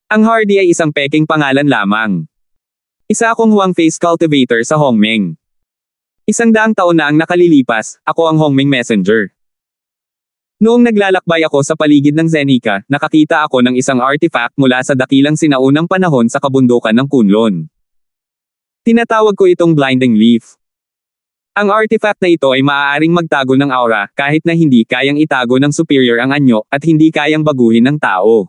Ang Hardy ay isang peking pangalan lamang. Isa akong Huang Face Cultivator sa Hongmeng. 100 taon na ang nakalilipas, ako ang Hongmeng Messenger. Noong naglalakbay ako sa paligid ng Zenica, nakakita ako ng isang artifact mula sa dakilang sinaunang panahon sa kabundukan ng Kunlun. Tinatawag ko itong Blinding Leaf. Ang artifact na ito ay maaaring magtago ng aura, kahit na hindi kayang itago ng superior ang anyo, at hindi kayang baguhin ng tao.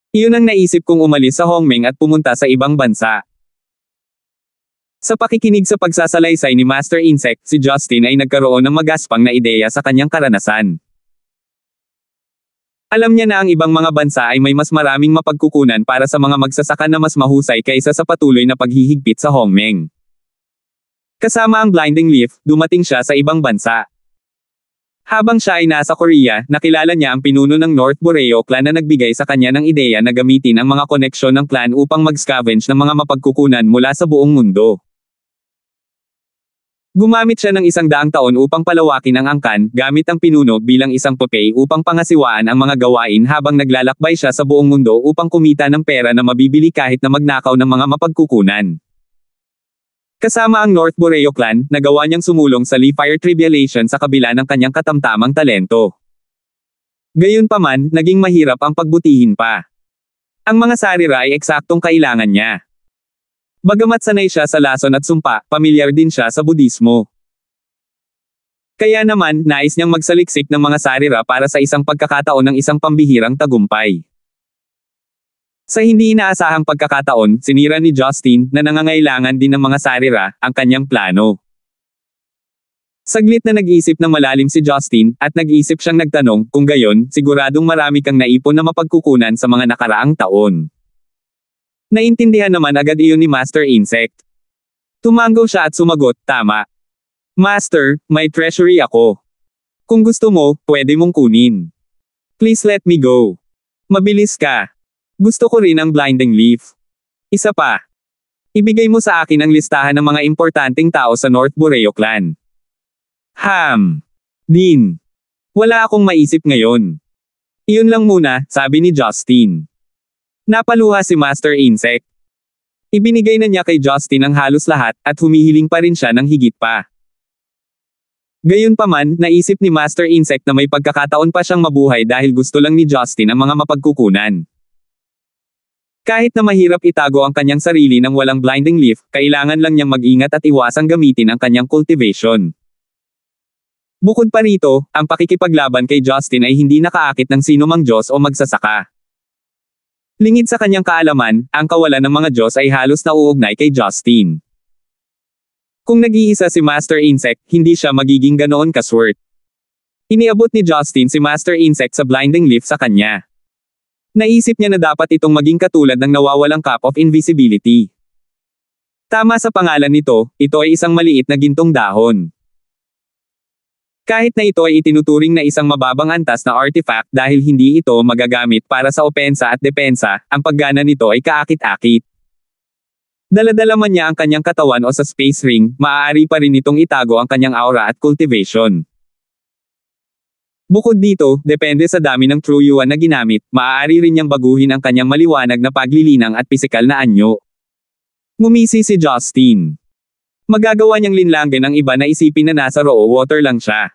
Iyon ang naisip kong umalis sa Hongmeng at pumunta sa ibang bansa. Sa pakikinig sa pagsasalaysay ni Master Insect, si Justin ay nagkaroon ng magaspang na ideya sa kanyang karanasan. Alam niya na ang ibang mga bansa ay may mas maraming mapagkukunan para sa mga magsasaka na mas mahusay kaysa sa patuloy na paghihigpit sa Hongmeng. Kasama ang Blinding Leaf, dumating siya sa ibang bansa. Habang siya ay nasa Korea, nakilala niya ang pinuno ng North Borneo clan na nagbigay sa kanya ng ideya na gamitin ang mga koneksyon ng clan upang mag-scavenge ng mga mapagkukunan mula sa buong mundo. Gumamit siya ng 100 taon upang palawakin ang angkan, gamit ang pinuno bilang isang papay upang pangasiwaan ang mga gawain habang naglalakbay siya sa buong mundo upang kumita ng pera na mabibili kahit na magnakaw ng mga mapagkukunan. Kasama ang North Borneo clan, nagawa niyang sumulong sa Lee Fire Tribulation sa kabila ng kanyang katamtamang talento. Gayunpaman, naging mahirap ang pagbutihin pa. Ang mga sarira ay eksaktong kailangan niya. Bagamat sanay siya sa lason at sumpa, pamilyar din siya sa Budismo. Kaya naman, nais niyang magsaliksik ng mga sarira para sa isang pagkakataon ng isang pambihirang tagumpay. Sa hindi inaasahang pagkakataon, sinira ni Justin, na nangangailangan din ng mga sarira, ang kanyang plano. Saglit na nag-isip ng malalim si Justin, at nag-isip siyang nagtanong, kung gayon, siguradong marami kang naipon na mapagkukunan sa mga nakaraang taon. Naintindihan naman agad iyon ni Master Insect. Tumango siya at sumagot, tama. Master, may treasury ako. Kung gusto mo, pwede mong kunin. Please let me go. Mabilis ka. Gusto ko rin ang Blinding Leaf. Isa pa. Ibigay mo sa akin ang listahan ng mga importanteng tao sa North Borneo clan. Din. Wala akong maisip ngayon. Iyon lang muna, sabi ni Justin. Napaluha si Master Insect. Ibinigay na niya kay Justin ang halos lahat, at humihiling pa rin siya ng higit pa. Gayunpaman, naisip ni Master Insect na may pagkakataon pa siyang mabuhay dahil gusto lang ni Justin ang mga mapagkukunan. Kahit na mahirap itago ang kanyang sarili ng walang Blinding Leaf, kailangan lang niyang mag-ingat at iwasang gamitin ang kanyang cultivation. Bukod pa rito, ang pakikipaglaban kay Justin ay hindi nakaakit ng sinumang Diyos o magsasaka. Lingid sa kanyang kaalaman, ang kawalan ng mga Diyos ay halos nauugnay kay Justin. Kung nag-iisa si Master Insect, hindi siya magiging ganoon kaswert. Iniabot ni Justin si Master Insect sa Blinding Leaf sa kanya. Naisip niya na dapat itong maging katulad ng nawawalang Cup of Invisibility. Tama sa pangalan nito, ito ay isang maliit na gintong dahon. Kahit na ito ay itinuturing na isang mababang antas na artifact dahil hindi ito magagamit para sa opensa at depensa, ang paggana nito ay kaakit-akit. Daladala man niya ang kanyang katawan o sa space ring, maaari pa rin itong itago ang kanyang aura at cultivation. Bukod dito, depende sa dami ng True Yuan na ginamit, maaari rin niyang baguhin ang kanyang maliwanag na paglilinang at pisikal na anyo. Ngumisi si Justin. Magagawa niyang linlangin ang iba na isipin na nasa raw water lang siya.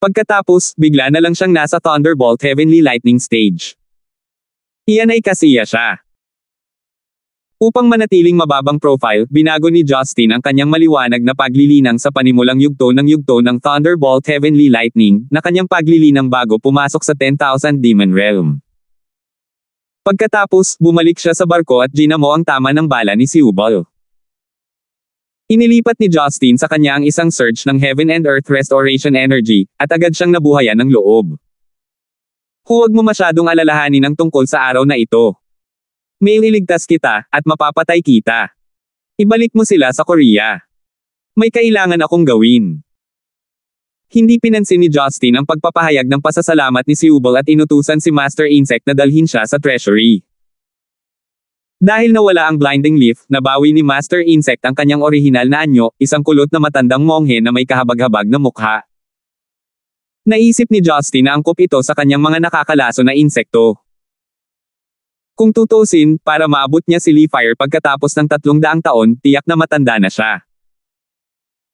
Pagkatapos, bigla na lang siyang nasa Thunderbolt Heavenly Lightning stage. Iyan ay kasiya siya. Upang manatiling mababang profile, binago ni Justin ang kanyang maliwanag na paglilinang sa panimulang yugto ng Thunderbolt Heavenly Lightning, na kanyang paglilinang bago pumasok sa 10,000 Demon Realm. Pagkatapos, bumalik siya sa barko at ginamo ang tama ng bala ni Siubal. Inilipat ni Justin sa kanya ang isang surge ng Heaven and Earth Restoration Energy, at agad siyang nabuhayan ng loob. Huwag mo masyadong alalahanin ang tungkol sa araw na ito. May iligtas kita, at mapapatay kita. Ibalik mo sila sa Korea. May kailangan akong gawin. Hindi pinansin ni Justin ang pagpapahayag ng pasasalamat ni Seubal at inutusan si Master Insect na dalhin siya sa treasury. Dahil nawala ang blinding leaf, nabawi ni Master Insect ang kanyang orihinal na anyo, isang kulot na matandang monghe na may kahabag-habag na mukha. Naisip ni Justin na angkop ito sa kanyang mga nakakalaso na insekto. Kung tutusin, para maabot niya si Lee Fire pagkatapos ng 300 taon, tiyak na matanda na siya.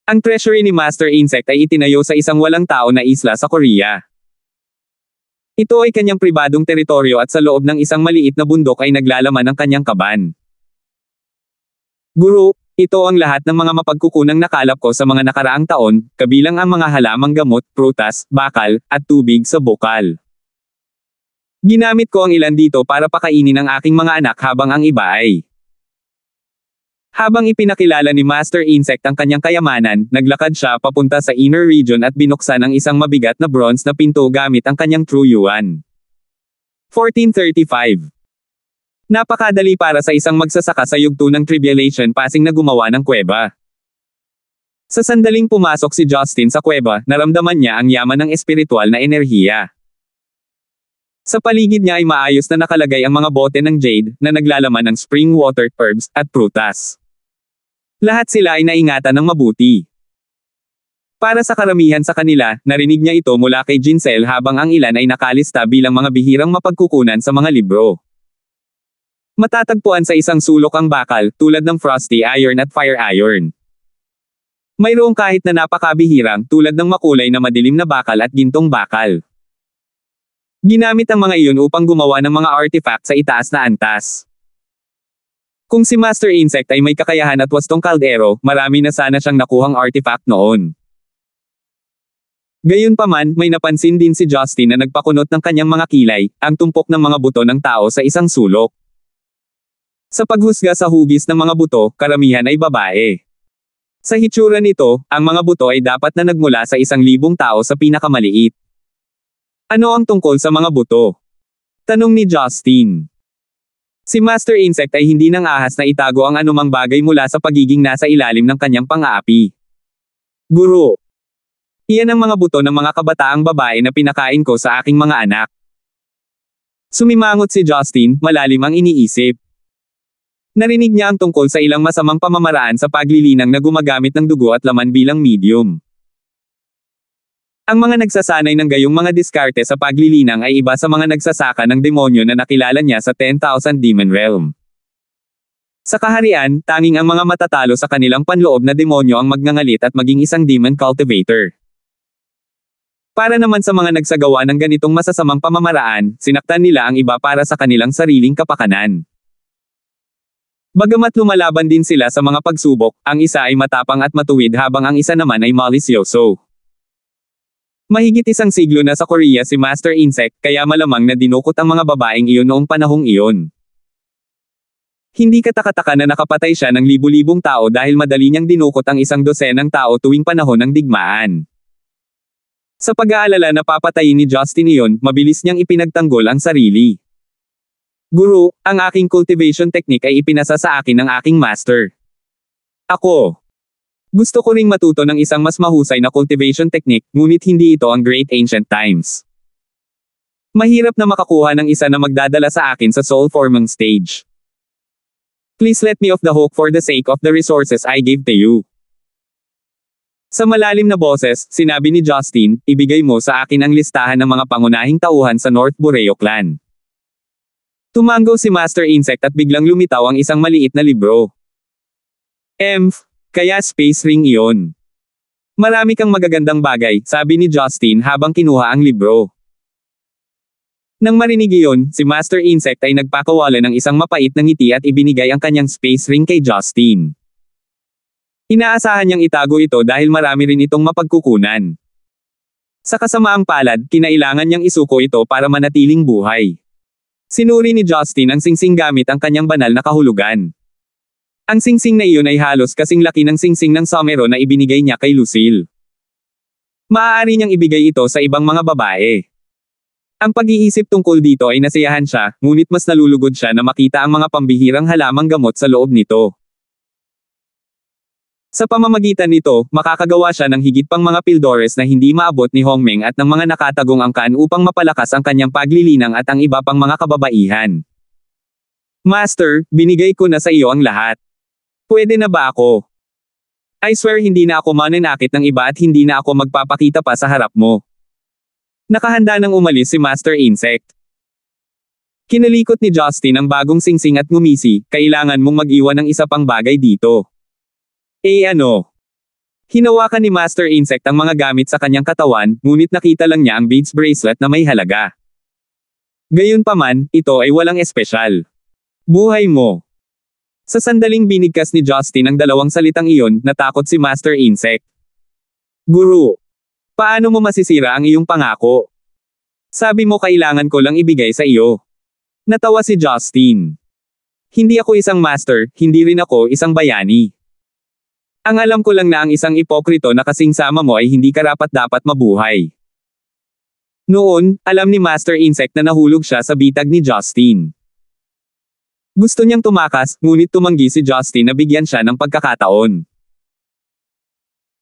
Ang treasury ni Master Insect ay itinayo sa isang walang tao na isla sa Korea. Ito ay kanyang pribadong teritoryo at sa loob ng isang maliit na bundok ay naglalaman ang kanyang kaban. Guro, ito ang lahat ng mga mapagkukunang nakalap ko sa mga nakaraang taon, kabilang ang mga halamang gamot, prutas, bakal, at tubig sa bokal. Ginamit ko ang ilan dito para pakainin ang aking mga anak habang ang iba ay. Habang ipinakilala ni Master Insect ang kanyang kayamanan, naglakad siya papunta sa inner region at binuksan ang isang mabigat na bronze na pinto gamit ang kanyang true yuan. 1435. Napakadali para sa isang magsasaka sa yugto ng tribulation passing na gumawa ng kuweba. Sa sandaling pumasok si Justin sa kuweba, naramdaman niya ang yaman ng espiritual na enerhiya. Sa paligid niya ay maayos na nakalagay ang mga bote ng jade, na naglalaman ng spring water, herbs, at prutas. Lahat sila ay naingatan ng mabuti. Para sa karamihan sa kanila, narinig niya ito mula kay Jinsel habang ang ilan ay nakalista bilang mga bihirang mapagkukunan sa mga libro. Matatagpuan sa isang sulok ang bakal, tulad ng frosty iron at fire iron. Mayroong kahit na napakabihirang, tulad ng makulay na madilim na bakal at gintong bakal. Ginamit ang mga iyon upang gumawa ng mga artifact sa itaas na antas. Kung si Master Insect ay may kakayahan at wastong kaldero, marami na sana siyang nakuhang artifact noon. Gayunpaman, may napansin din si Justin na nagpakunot ng kanyang mga kilay, ang tumpok ng mga buto ng tao sa isang sulok. Sa paghusga sa hugis ng mga buto, karamihan ay babae. Sa hitsura nito, ang mga buto ay dapat na nagmula sa 1,000 tao sa pinakamaliit. Ano ang tungkol sa mga buto? Tanong ni Justin. Si Master Insect ay hindi nang ahas na itago ang anumang bagay mula sa pagiging nasa ilalim ng kanyang pang-aapi. Guro. Iyan ang mga buto ng mga kabataang babae na pinakain ko sa aking mga anak. Sumimangot si Justin, malalim ang iniisip. Narinig niya ang tungkol sa ilang masamang pamamaraan sa paglilinang na gumagamit ng dugo at laman bilang medium. Ang mga nagsasanay ng gayong mga diskarte sa paglilinang ay iba sa mga nagsasaka ng demonyo na nakilala niya sa 10,000 Demon Realm. Sa kaharian, tanging ang mga matatalo sa kanilang panloob na demonyo ang magngangalit at maging isang demon cultivator. Para naman sa mga nagsagawa ng ganitong masasamang pamamaraan, sinaktan nila ang iba para sa kanilang sariling kapakanan. Bagamat lumalaban din sila sa mga pagsubok, ang isa ay matapang at matuwid habang ang isa naman ay malisyoso. Mahigit 1 siglo na sa Korea si Master Insect, kaya malamang na dinukot ang mga babaeng iyon noong panahong iyon. Hindi katakataka na nakapatay siya ng libu-libong tao dahil madali niyang dinukot ang 100 tao tuwing panahon ng digmaan. Sa pag-aalala na papatayin ni Justin iyon, mabilis niyang ipinagtanggol ang sarili. Guro, ang aking cultivation technique ay ipinasa sa akin ng aking master. Ako. Gusto ko ring matuto ng isang mas mahusay na cultivation technique, ngunit hindi ito ang Great Ancient Times. Mahirap na makakuha ng isa na magdadala sa akin sa soul forming stage. Please let me off the hook for the sake of the resources I gave to you. Sa malalim na boses, sinabi ni Justin, ibigay mo sa akin ang listahan ng mga pangunahing tauhan sa North Boreo Clan. Tumango si Master Insect at biglang lumitaw ang isang maliit na libro. Kaya space ring iyon. Marami kang magagandang bagay, sabi ni Justin habang kinuha ang libro. Nang marinig iyon, si Master Insect ay nagpakawala ng isang mapait na ngiti at ibinigay ang kanyang space ring kay Justin. Inaasahan niyang itago ito dahil marami rin itong mapagkukunan. Sa kasamaang palad, kinailangan niyang isuko ito para manatiling buhay. Sinuri ni Justin ang singsing gamit ang kanyang banal na kahulugan. Ang singsing na iyon ay halos kasing laki ng singsing ng somero na ibinigay niya kay Lucille. Maaari niyang ibigay ito sa ibang mga babae. Ang pag-iisip tungkol dito ay nasiyahan siya, ngunit mas nalulugod siya na makita ang mga pambihirang halamang gamot sa loob nito. Sa pamamagitan nito, makakagawa siya ng higit pang mga pildores na hindi maabot ni Hongmeng at ng mga nakatagong angkan upang mapalakas ang kanyang paglilinang at ang iba pang mga kababaihan. Master, binigay ko na sa iyo ang lahat. Pwede na ba ako? I swear hindi na ako mananakit ng iba at hindi na ako magpapakita pa sa harap mo. Nakahanda nang umalis si Master Insect. Kinalikot ni Justin ang bagong singsing at ngumisi, kailangan mong mag-iwan ng isa pang bagay dito. Ano? Hinawakan ni Master Insect ang mga gamit sa kanyang katawan, ngunit nakita lang niya ang beads bracelet na may halaga. Gayunpaman, ito ay walang espesyal. Buhay mo. Sa sandaling binigkas ni Justin ang dalawang salitang iyon, natakot si Master Insect. Guru. Paano mo masisira ang iyong pangako? Sabi mo kailangan ko lang ibigay sa iyo. Natawa si Justin. Hindi ako isang master, hindi rin ako isang bayani. Ang alam ko lang na ang isang ipokrito na kasing sama mo ay hindi karapat-dapat mabuhay. Noon, alam ni Master Insect na nahulog siya sa bitag ni Justin. Gusto niyang tumakas, ngunit tumanggi si Justin na bigyan siya ng pagkakataon.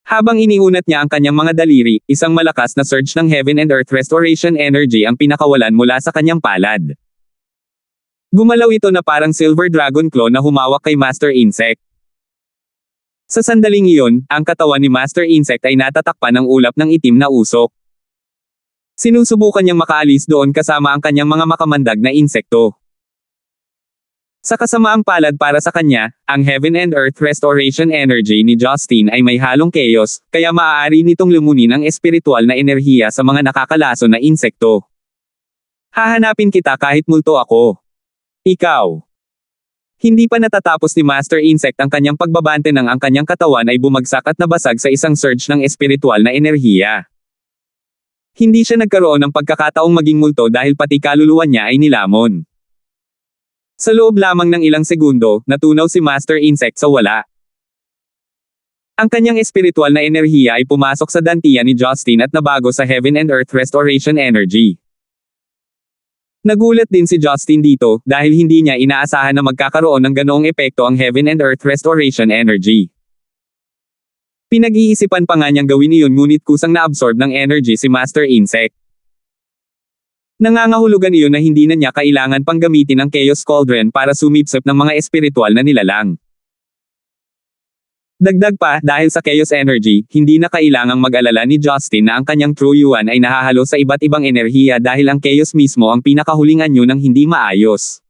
Habang iniunat niya ang kanyang mga daliri, isang malakas na surge ng Heaven and Earth Restoration Energy ang pinakawalan mula sa kanyang palad. Gumalaw ito na parang Silver Dragon Claw na humawak kay Master Insect. Sa sandaling iyon, ang katawan ni Master Insect ay natatakpan ng ulap ng itim na usok. Sinusubukan niyang makaalis doon kasama ang kanyang mga makamandag na insekto. Sa kasamaang palad para sa kanya, ang Heaven and Earth Restoration Energy ni Justin ay may halong chaos, kaya maaari nitong lumunin ang espiritual na enerhiya sa mga nakakalason na insekto. Hahanapin kita kahit multo ako. Ikaw. Hindi pa natatapos ni Master Insect ang kanyang pagbabante nang ang kanyang katawan ay bumagsak at nabasag sa isang surge ng espiritual na enerhiya. Hindi siya nagkaroon ng pagkakataong maging multo dahil pati kaluluwa niya ay nilamon. Sa loob lamang ng ilang segundo, natunaw si Master Insect sa wala. Ang kanyang espiritual na enerhiya ay pumasok sa dantian ni Justin at nabago sa Heaven and Earth Restoration Energy. Nagulat din si Justin dito, dahil hindi niya inaasahan na magkakaroon ng ganoong epekto ang Heaven and Earth Restoration Energy. Pinag-iisipan pa nga niyang gawin iyon ngunit kusang na-absorb ng energy si Master Insect. Nangangahulugan iyon na hindi na niya kailangan pang gamitin ang Chaos Cauldron para sumipsip ng mga espiritual na nilalang. Dagdag pa, dahil sa Chaos Energy, hindi na kailangang mag-alala ni Justin na ang kanyang True Yuan ay nahahalo sa iba't ibang enerhiya dahil ang Chaos mismo ang pinakahuling anyo ng hindi maayos.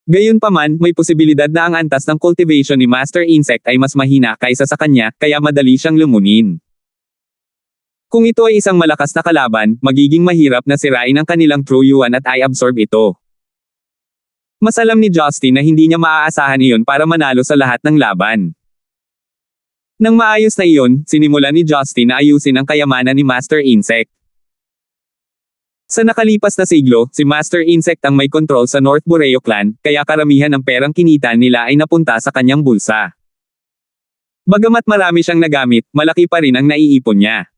Gayunpaman, may posibilidad na ang antas ng cultivation ni Master Insect ay mas mahina kaysa sa kanya, kaya madali siyang lumunin. Kung ito ay isang malakas na kalaban, magiging mahirap na sirain ang kanilang True Yuan at i-absorb ito. Mas alam ni Justin na hindi niya maaasahan iyon para manalo sa lahat ng laban. Nang maayos na iyon, sinimula ni Justin na ayusin ang kayamanan ni Master Insect. Sa nakalipas na siglo, si Master Insect ang may kontrol sa North Boreo Clan, kaya karamihan ng perang kinita nila ay napunta sa kanyang bulsa. Bagamat marami siyang nagamit, malaki pa rin ang naiipon niya.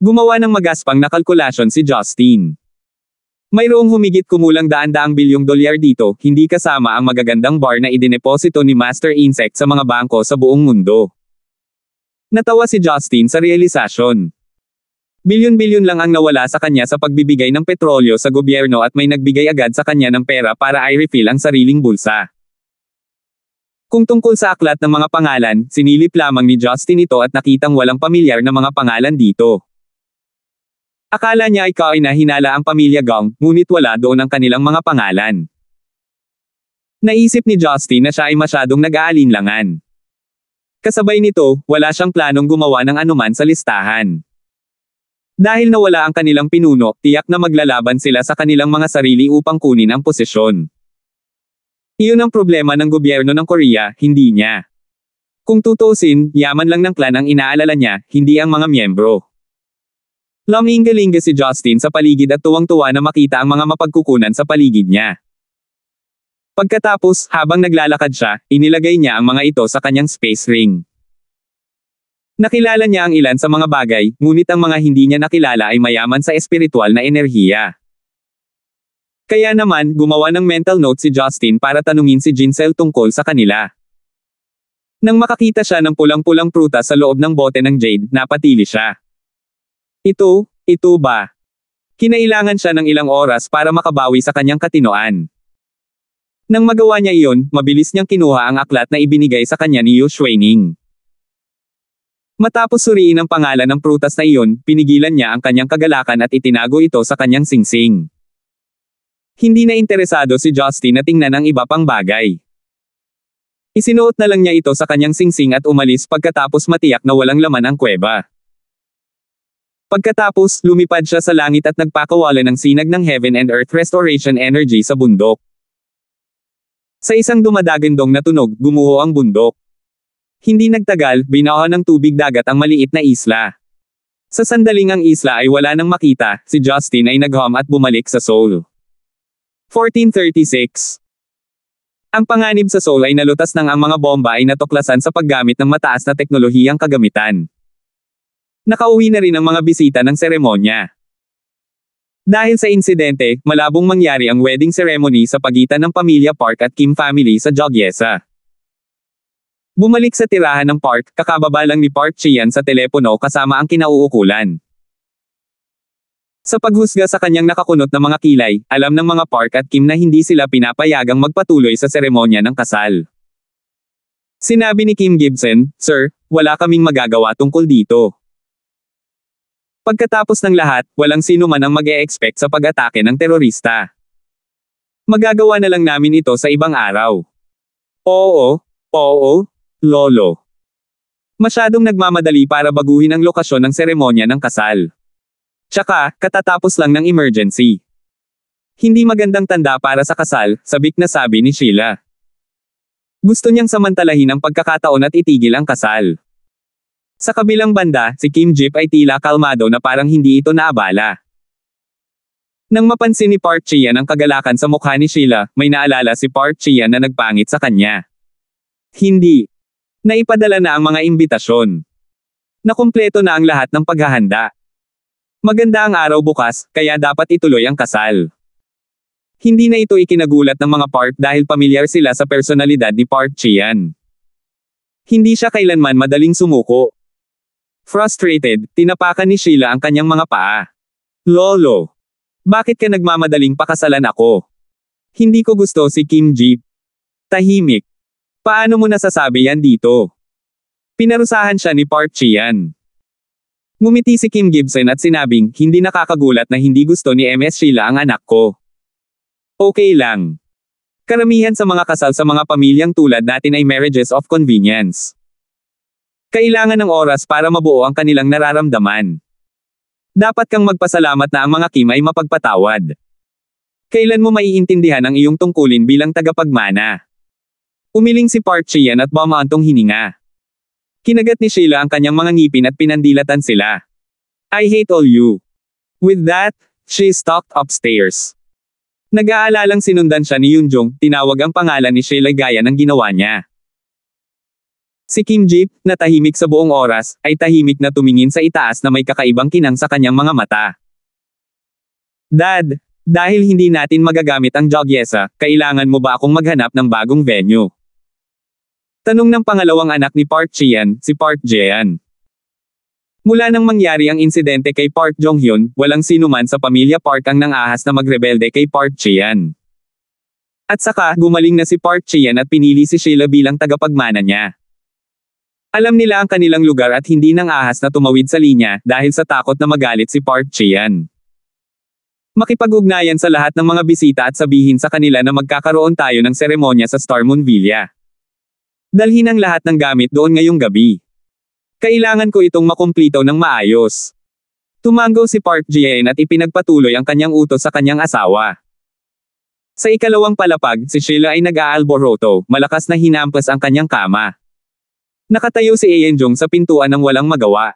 Gumawa ng magaspang na kalkulasyon si Justin. Mayroong humigit kumulang daan-daang bilyong dolyar dito, hindi kasama ang magagandang bar na idineposito ni Master Insect sa mga bangko sa buong mundo. Natawa si Justin sa realisasyon. Bilyon-bilyon lang ang nawala sa kanya sa pagbibigay ng petrolyo sa gobyerno at may nagbigay agad sa kanya ng pera para i-refill ang sariling bulsa. Kung tungkol sa aklat ng mga pangalan, sinilip lamang ni Justin ito at nakitang walang pamilyar na mga pangalan dito. Akala niya ikaw ay nahinala ang pamilya Gong, ngunit wala doon ang kanilang mga pangalan. Naisip ni Justin na siya ay masyadong nag-aalinlangan. Kasabay nito, wala siyang planong gumawa ng anuman sa listahan. Dahil nawala ang kanilang pinuno, tiyak na maglalaban sila sa kanilang mga sarili upang kunin ang posisyon. Iyon ang problema ng gobyerno ng Korea, hindi niya. Kung tutuusin, yaman lang ng clan ang inaalala niya, hindi ang mga miyembro. Lumingalinga si Justin sa paligid at tuwang-tuwa na makita ang mga mapagkukunan sa paligid niya. Pagkatapos, habang naglalakad siya, inilagay niya ang mga ito sa kanyang space ring. Nakilala niya ang ilan sa mga bagay, ngunit ang mga hindi niya nakilala ay mayaman sa espiritual na enerhiya. Kaya naman, gumawa ng mental note si Justin para tanungin si Jinsel tungkol sa kanila. Nang makakita siya ng pulang-pulang prutas sa loob ng bote ng jade, napatili siya. Ito ba? Kinailangan siya ng ilang oras para makabawi sa kanyang katinoan. Nang magawa niya iyon, mabilis niyang kinuha ang aklat na ibinigay sa kanya ni Yu Xuening. Matapos suriin ang pangalan ng prutas na iyon, pinigilan niya ang kanyang kagalakan at itinago ito sa kanyang singsing. Hindi na interesado si Justin na tingnan ang iba pang bagay. Isinuot na lang niya ito sa kanyang singsing at umalis pagkatapos matiyak na walang laman ang kuweba. Pagkatapos, lumipad siya sa langit at nagpakawala ng sinag ng Heaven and Earth Restoration Energy sa bundok. Sa isang dumadagandong na tunog, gumuho ang bundok. Hindi nagtagal, binaha ng tubig dagat ang maliit na isla. Sa sandaling ang isla ay wala nang makita, si Justin ay naghum at bumalik sa Seoul. 1436. Ang panganib sa Seoul ay nalutas nang ang mga bomba ay natuklasan sa paggamit ng mataas na teknolohiyang kagamitan. Nakauwi na rin ang mga bisita ng seremonya. Dahil sa insidente, malabong mangyari ang wedding ceremony sa pagitan ng pamilya Park at Kim family sa Jogyeasa. Bumalik sa tirahan ng Park, kakababa lang ni Park Chian sa telepono kasama ang kinauukulan. Sa paghusga sa kanyang nakakunot na mga kilay, alam ng mga Park at Kim na hindi sila pinapayagang magpatuloy sa seremonya ng kasal. Sinabi ni Kim Gibson, "Sir, wala kaming magagawa tungkol dito." Pagkatapos ng lahat, walang sino man ang mag-e-expect sa pag-atake ng terorista. Magagawa na lang namin ito sa ibang araw. Oo, lolo. Masyadong nagmamadali para baguhin ang lokasyon ng seremonya ng kasal. Tsaka, katatapos lang ng emergency. Hindi magandang tanda para sa kasal, sabik na sabi ni Sheila. Gusto niyang samantalahin ang pagkakataon at itigil ang kasal. Sa kabilang banda, si Kim Jip ay tila kalmado na parang hindi ito naabala. Nang mapansin ni Park Chian ang kagalakan sa mukha ni Sheila, may naalala si Park Chian na nagpangit sa kanya. Hindi. Naipadala na ang mga imbitasyon. Nakumpleto na ang lahat ng paghahanda. Maganda ang araw bukas, kaya dapat ituloy ang kasal. Hindi na ito ikinagulat ng mga Park dahil pamilyar sila sa personalidad ni Park Chian. Hindi siya kailanman madaling sumuko. Frustrated, tinapakan ni Sheila ang kanyang mga paa. Lolo. Bakit ka nagmamadaling pakasalan ako? Hindi ko gusto si Kim Jip. Tahimik. Paano mo nasasabi yan dito? Pinarusahan siya ni Park Chian. Ngumiti si Kim Gibson at sinabing, hindi nakakagulat na hindi gusto ni Ms. Sheila ang anak ko. Okay lang. Karamihan sa mga kasal sa mga pamilyang tulad natin ay marriages of convenience. Kailangan ng oras para mabuo ang kanilang nararamdaman. Dapat kang magpasalamat na ang mga Kim ay mapagpatawad. Kailan mo maiintindihan ang iyong tungkulin bilang tagapagmana? Umiling si Park Chian at bumaantong hininga. Kinagat ni Sheila ang kanyang mga ngipin at pinandilatan sila. I hate all you. With that, she stalked upstairs. Nag-aalalang sinundan siya ni Yoonjung, tinawag ang pangalan ni Sheila gaya ng ginawa niya. Si Kim Jip, na tahimik sa buong oras, ay tahimik na tumingin sa itaas na may kakaibang kinang sa kanyang mga mata. Dad, dahil hindi natin magagamit ang Jogyeasa, kailangan mo ba akong maghanap ng bagong venue? Tanong ng pangalawang anak ni Park Chian, si Park Jean. Mula nang mangyari ang insidente kay Park Jong-hyun, walang sinuman sa pamilya Park ang nang-ahas na magrebelde kay Park Chian. At saka, gumaling na si Park Chian at pinili si Sheila bilang tagapagmana niya. Alam nila ang kanilang lugar at hindi nang ahas na tumawid sa linya dahil sa takot na magalit si Park Chian. Makipag-ugnayan sa lahat ng mga bisita at sabihin sa kanila na magkakaroon tayo ng seremonya sa Star Moon Villa. Dalhin ang lahat ng gamit doon ngayong gabi. Kailangan ko itong makumplito ng maayos. Tumanggo si Park Jae-in at ipinagpatuloy ang kanyang utos sa kanyang asawa. Sa ikalawang palapag, si Sheila ay nag-aalboroto, malakas na hinampas ang kanyang kama. Nakatayo si Eunjung sa pintuan ng walang magawa.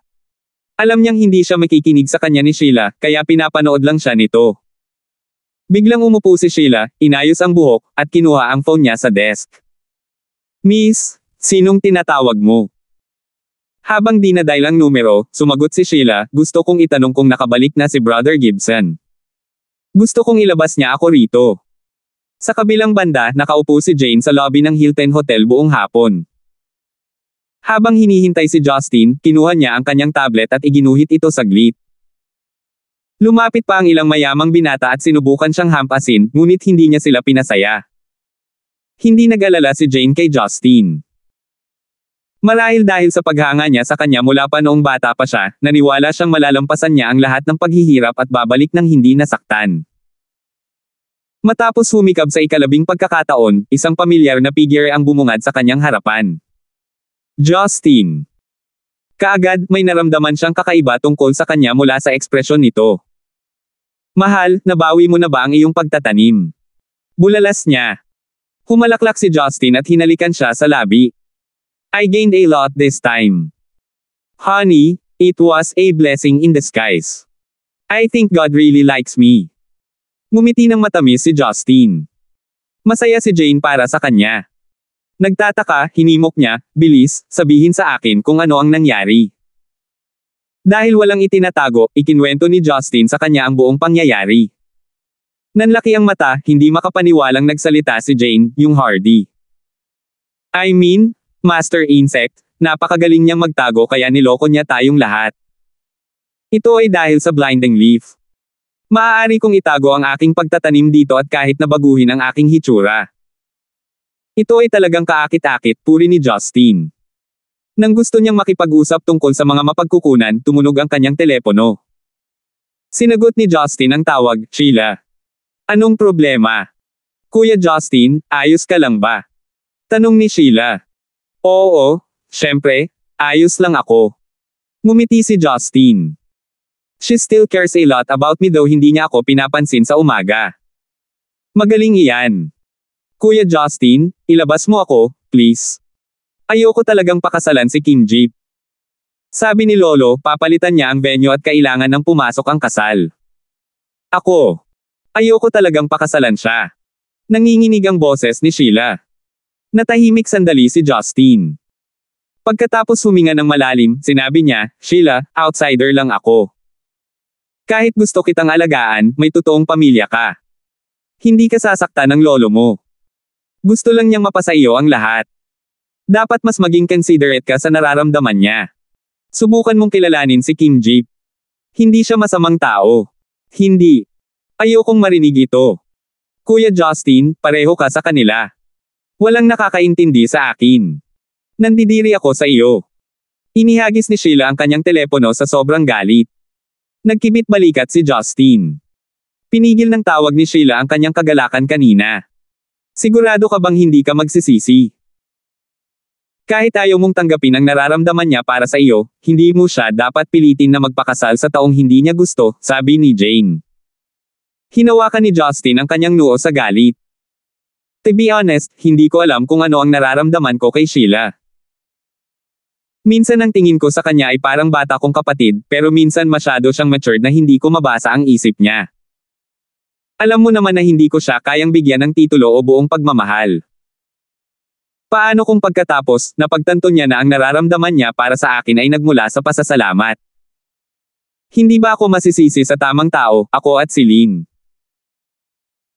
Alam niyang hindi siya makikinig sa kanya ni Sheila, kaya pinapanood lang siya nito. Biglang umupo si Sheila, inayos ang buhok, at kinuha ang phone niya sa desk. Miss, sinong tinatawag mo? Habang di na-dial ang numero, sumagot si Sheila, gusto kong itanong kung nakabalik na si Brother Gibson. Gusto kong ilabas niya ako rito. Sa kabilang banda, nakaupo si Jane sa lobby ng Hilton Hotel buong hapon. Habang hinihintay si Justin, kinuha niya ang kanyang tablet at iginuhit ito saglit. Lumapit pa ang ilang mayamang binata at sinubukan siyang hampasin, ngunit hindi niya sila pinasaya. Hindi nag-alala si Jane kay Justin. Marahil dahil sa paghanga niya sa kanya mula pa noong bata pa siya, naniwala siyang malalampasan niya ang lahat ng paghihirap at babalik ng hindi nasaktan. Matapos humikab sa ikalabing pagkakataon, isang pamilyar na figure ang bumungad sa kanyang harapan. Justin. Kaagad, may naramdaman siyang kakaiba tungkol sa kanya mula sa ekspresyon nito. Mahal, nabawi mo na ba ang iyong pagtatanim? Bulalas niya. Humalaklak si Justin at hinalikan siya sa labi. I gained a lot this time. Honey, it was a blessing in disguise. I think God really likes me. Ngumiti ng matamis si Justin. Masaya si Jane para sa kanya. Nagtataka, hinimok niya, bilis, sabihin sa akin kung ano ang nangyari. Dahil walang itinatago, ikinwento ni Justin sa kanya ang buong pangyayari. Nanlaki ang mata, hindi makapaniwalang nagsalita si Jane, yung Hardy. I mean, Master Insect, napakagaling niyang magtago kaya niloko niya tayong lahat. Ito ay dahil sa blinding leaf. Maaari kong itago ang aking pagtatanim dito at kahit nabaguhin ang aking hitsura. Ito ay talagang kaakit-akit, puri ni Justin. Nang gusto niyang makipag-usap tungkol sa mga mapagkukunan, tumunog ang kanyang telepono. Sinagot ni Justin ang tawag, Sheila. Anong problema? Kuya Justin, ayos ka lang ba? Tanong ni Sheila. Oo, syempre, ayos lang ako. Ngumiti si Justin. She still cares a lot about me though hindi niya ako pinapansin sa umaga. Magaling iyan. Kuya Justin, ilabas mo ako, please. Ayoko talagang pakasalan si Kim Jeep. Sabi ni Lolo, papalitan niya ang venue at kailangan ng pumasok ang kasal. Ako. Ayoko talagang pakasalan siya. Nanginginig ang boses ni Sheila. Natahimik sandali si Justin. Pagkatapos huminga ng malalim, sinabi niya, Sheila, outsider lang ako. Kahit gusto kitang alagaan, may totoong pamilya ka. Hindi ka sasaktan ng lolo mo. Gusto lang niyang mapasa iyo ang lahat. Dapat mas maging considerate ka sa nararamdaman niya. Subukan mong kilalanin si Kim Jeep. Hindi siya masamang tao. Hindi. Ayokong marinig ito. Kuya Justin, pareho ka sa kanila. Walang nakakaintindi sa akin. Nandidiri ako sa iyo. Inihagis ni Sheila ang kanyang telepono sa sobrang galit. Nagkibit balikat si Justin. Pinigil ng tawag ni Sheila ang kanyang kagalakan kanina. Sigurado ka bang hindi ka magsisisi? Kahit ayaw mong tanggapin ang nararamdaman niya para sa iyo, hindi mo siya dapat pilitin na magpakasal sa taong hindi niya gusto, sabi ni Jane. Hinawakan ni Justin ang kanyang noo sa galit. To be honest, hindi ko alam kung ano ang nararamdaman ko kay Sheila. Minsan ang tingin ko sa kanya ay parang bata kong kapatid, pero minsan masyado siyang matured na hindi ko mabasa ang isip niya. Alam mo naman na hindi ko siya kayang bigyan ng titulo o buong pagmamahal. Paano kung pagkatapos, napagtanto niya na ang nararamdaman niya para sa akin ay nagmula sa pasasalamat? Hindi ba ako masisisi sa tamang tao, ako at si Lynn?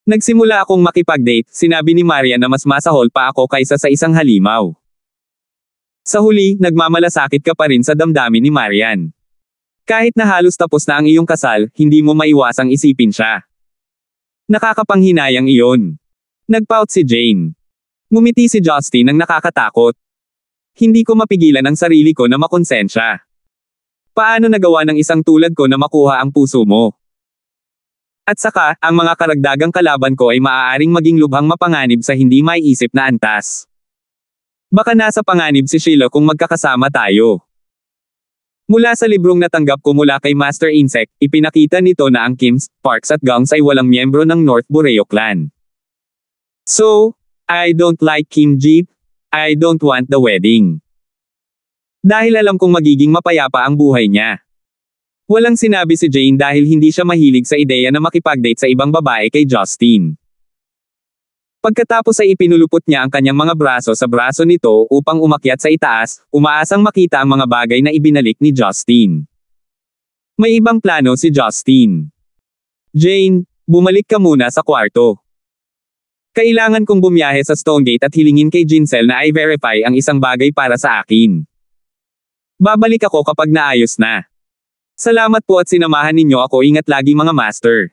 Nagsimula akong makipag-date, sinabi ni Maria na mas masahol pa ako kaysa sa isang halimaw. Sa huli, nagmamalasakit ka pa rin sa damdamin ni Marian. Kahit na halos tapos na ang iyong kasal, hindi mo maiwasang isipin siya. Nakakapanghinayang iyon. Nagpout si Jane. Ngumiti si Justin ng nakakatakot. Hindi ko mapigilan ang sarili ko na makonsensya. Paano nagawa ng isang tulad ko na makuha ang puso mo? At saka, ang mga karagdagang kalaban ko ay maaaring maging lubhang mapanganib sa hindi maiisip na antas. Baka nasa panganib si Sheila kung magkakasama tayo. Mula sa librong natanggap ko mula kay Master Insect, ipinakita nito na ang Kims, Parks at Gongs ay walang miyembro ng North Boreo clan. So, I don't like Kim Jeep. I don't want the wedding. Dahil alam kong magiging mapayapa ang buhay niya. Walang sinabi si Jane dahil hindi siya mahilig sa ideya na makipag-date sa ibang babae kay Justin. Pagkatapos ay ipinulupot niya ang kanyang mga braso sa braso nito upang umakyat sa itaas, umaasang makita ang mga bagay na ibinalik ni Justin. May ibang plano si Justin. Jane, bumalik ka muna sa kwarto. Kailangan kong bumiyahe sa Stonegate at hilingin kay Jincel na i-verify ang isang bagay para sa akin. Babalik ako kapag naayos na. Salamat po at sinamahan ninyo ako, ingat lagi mga master.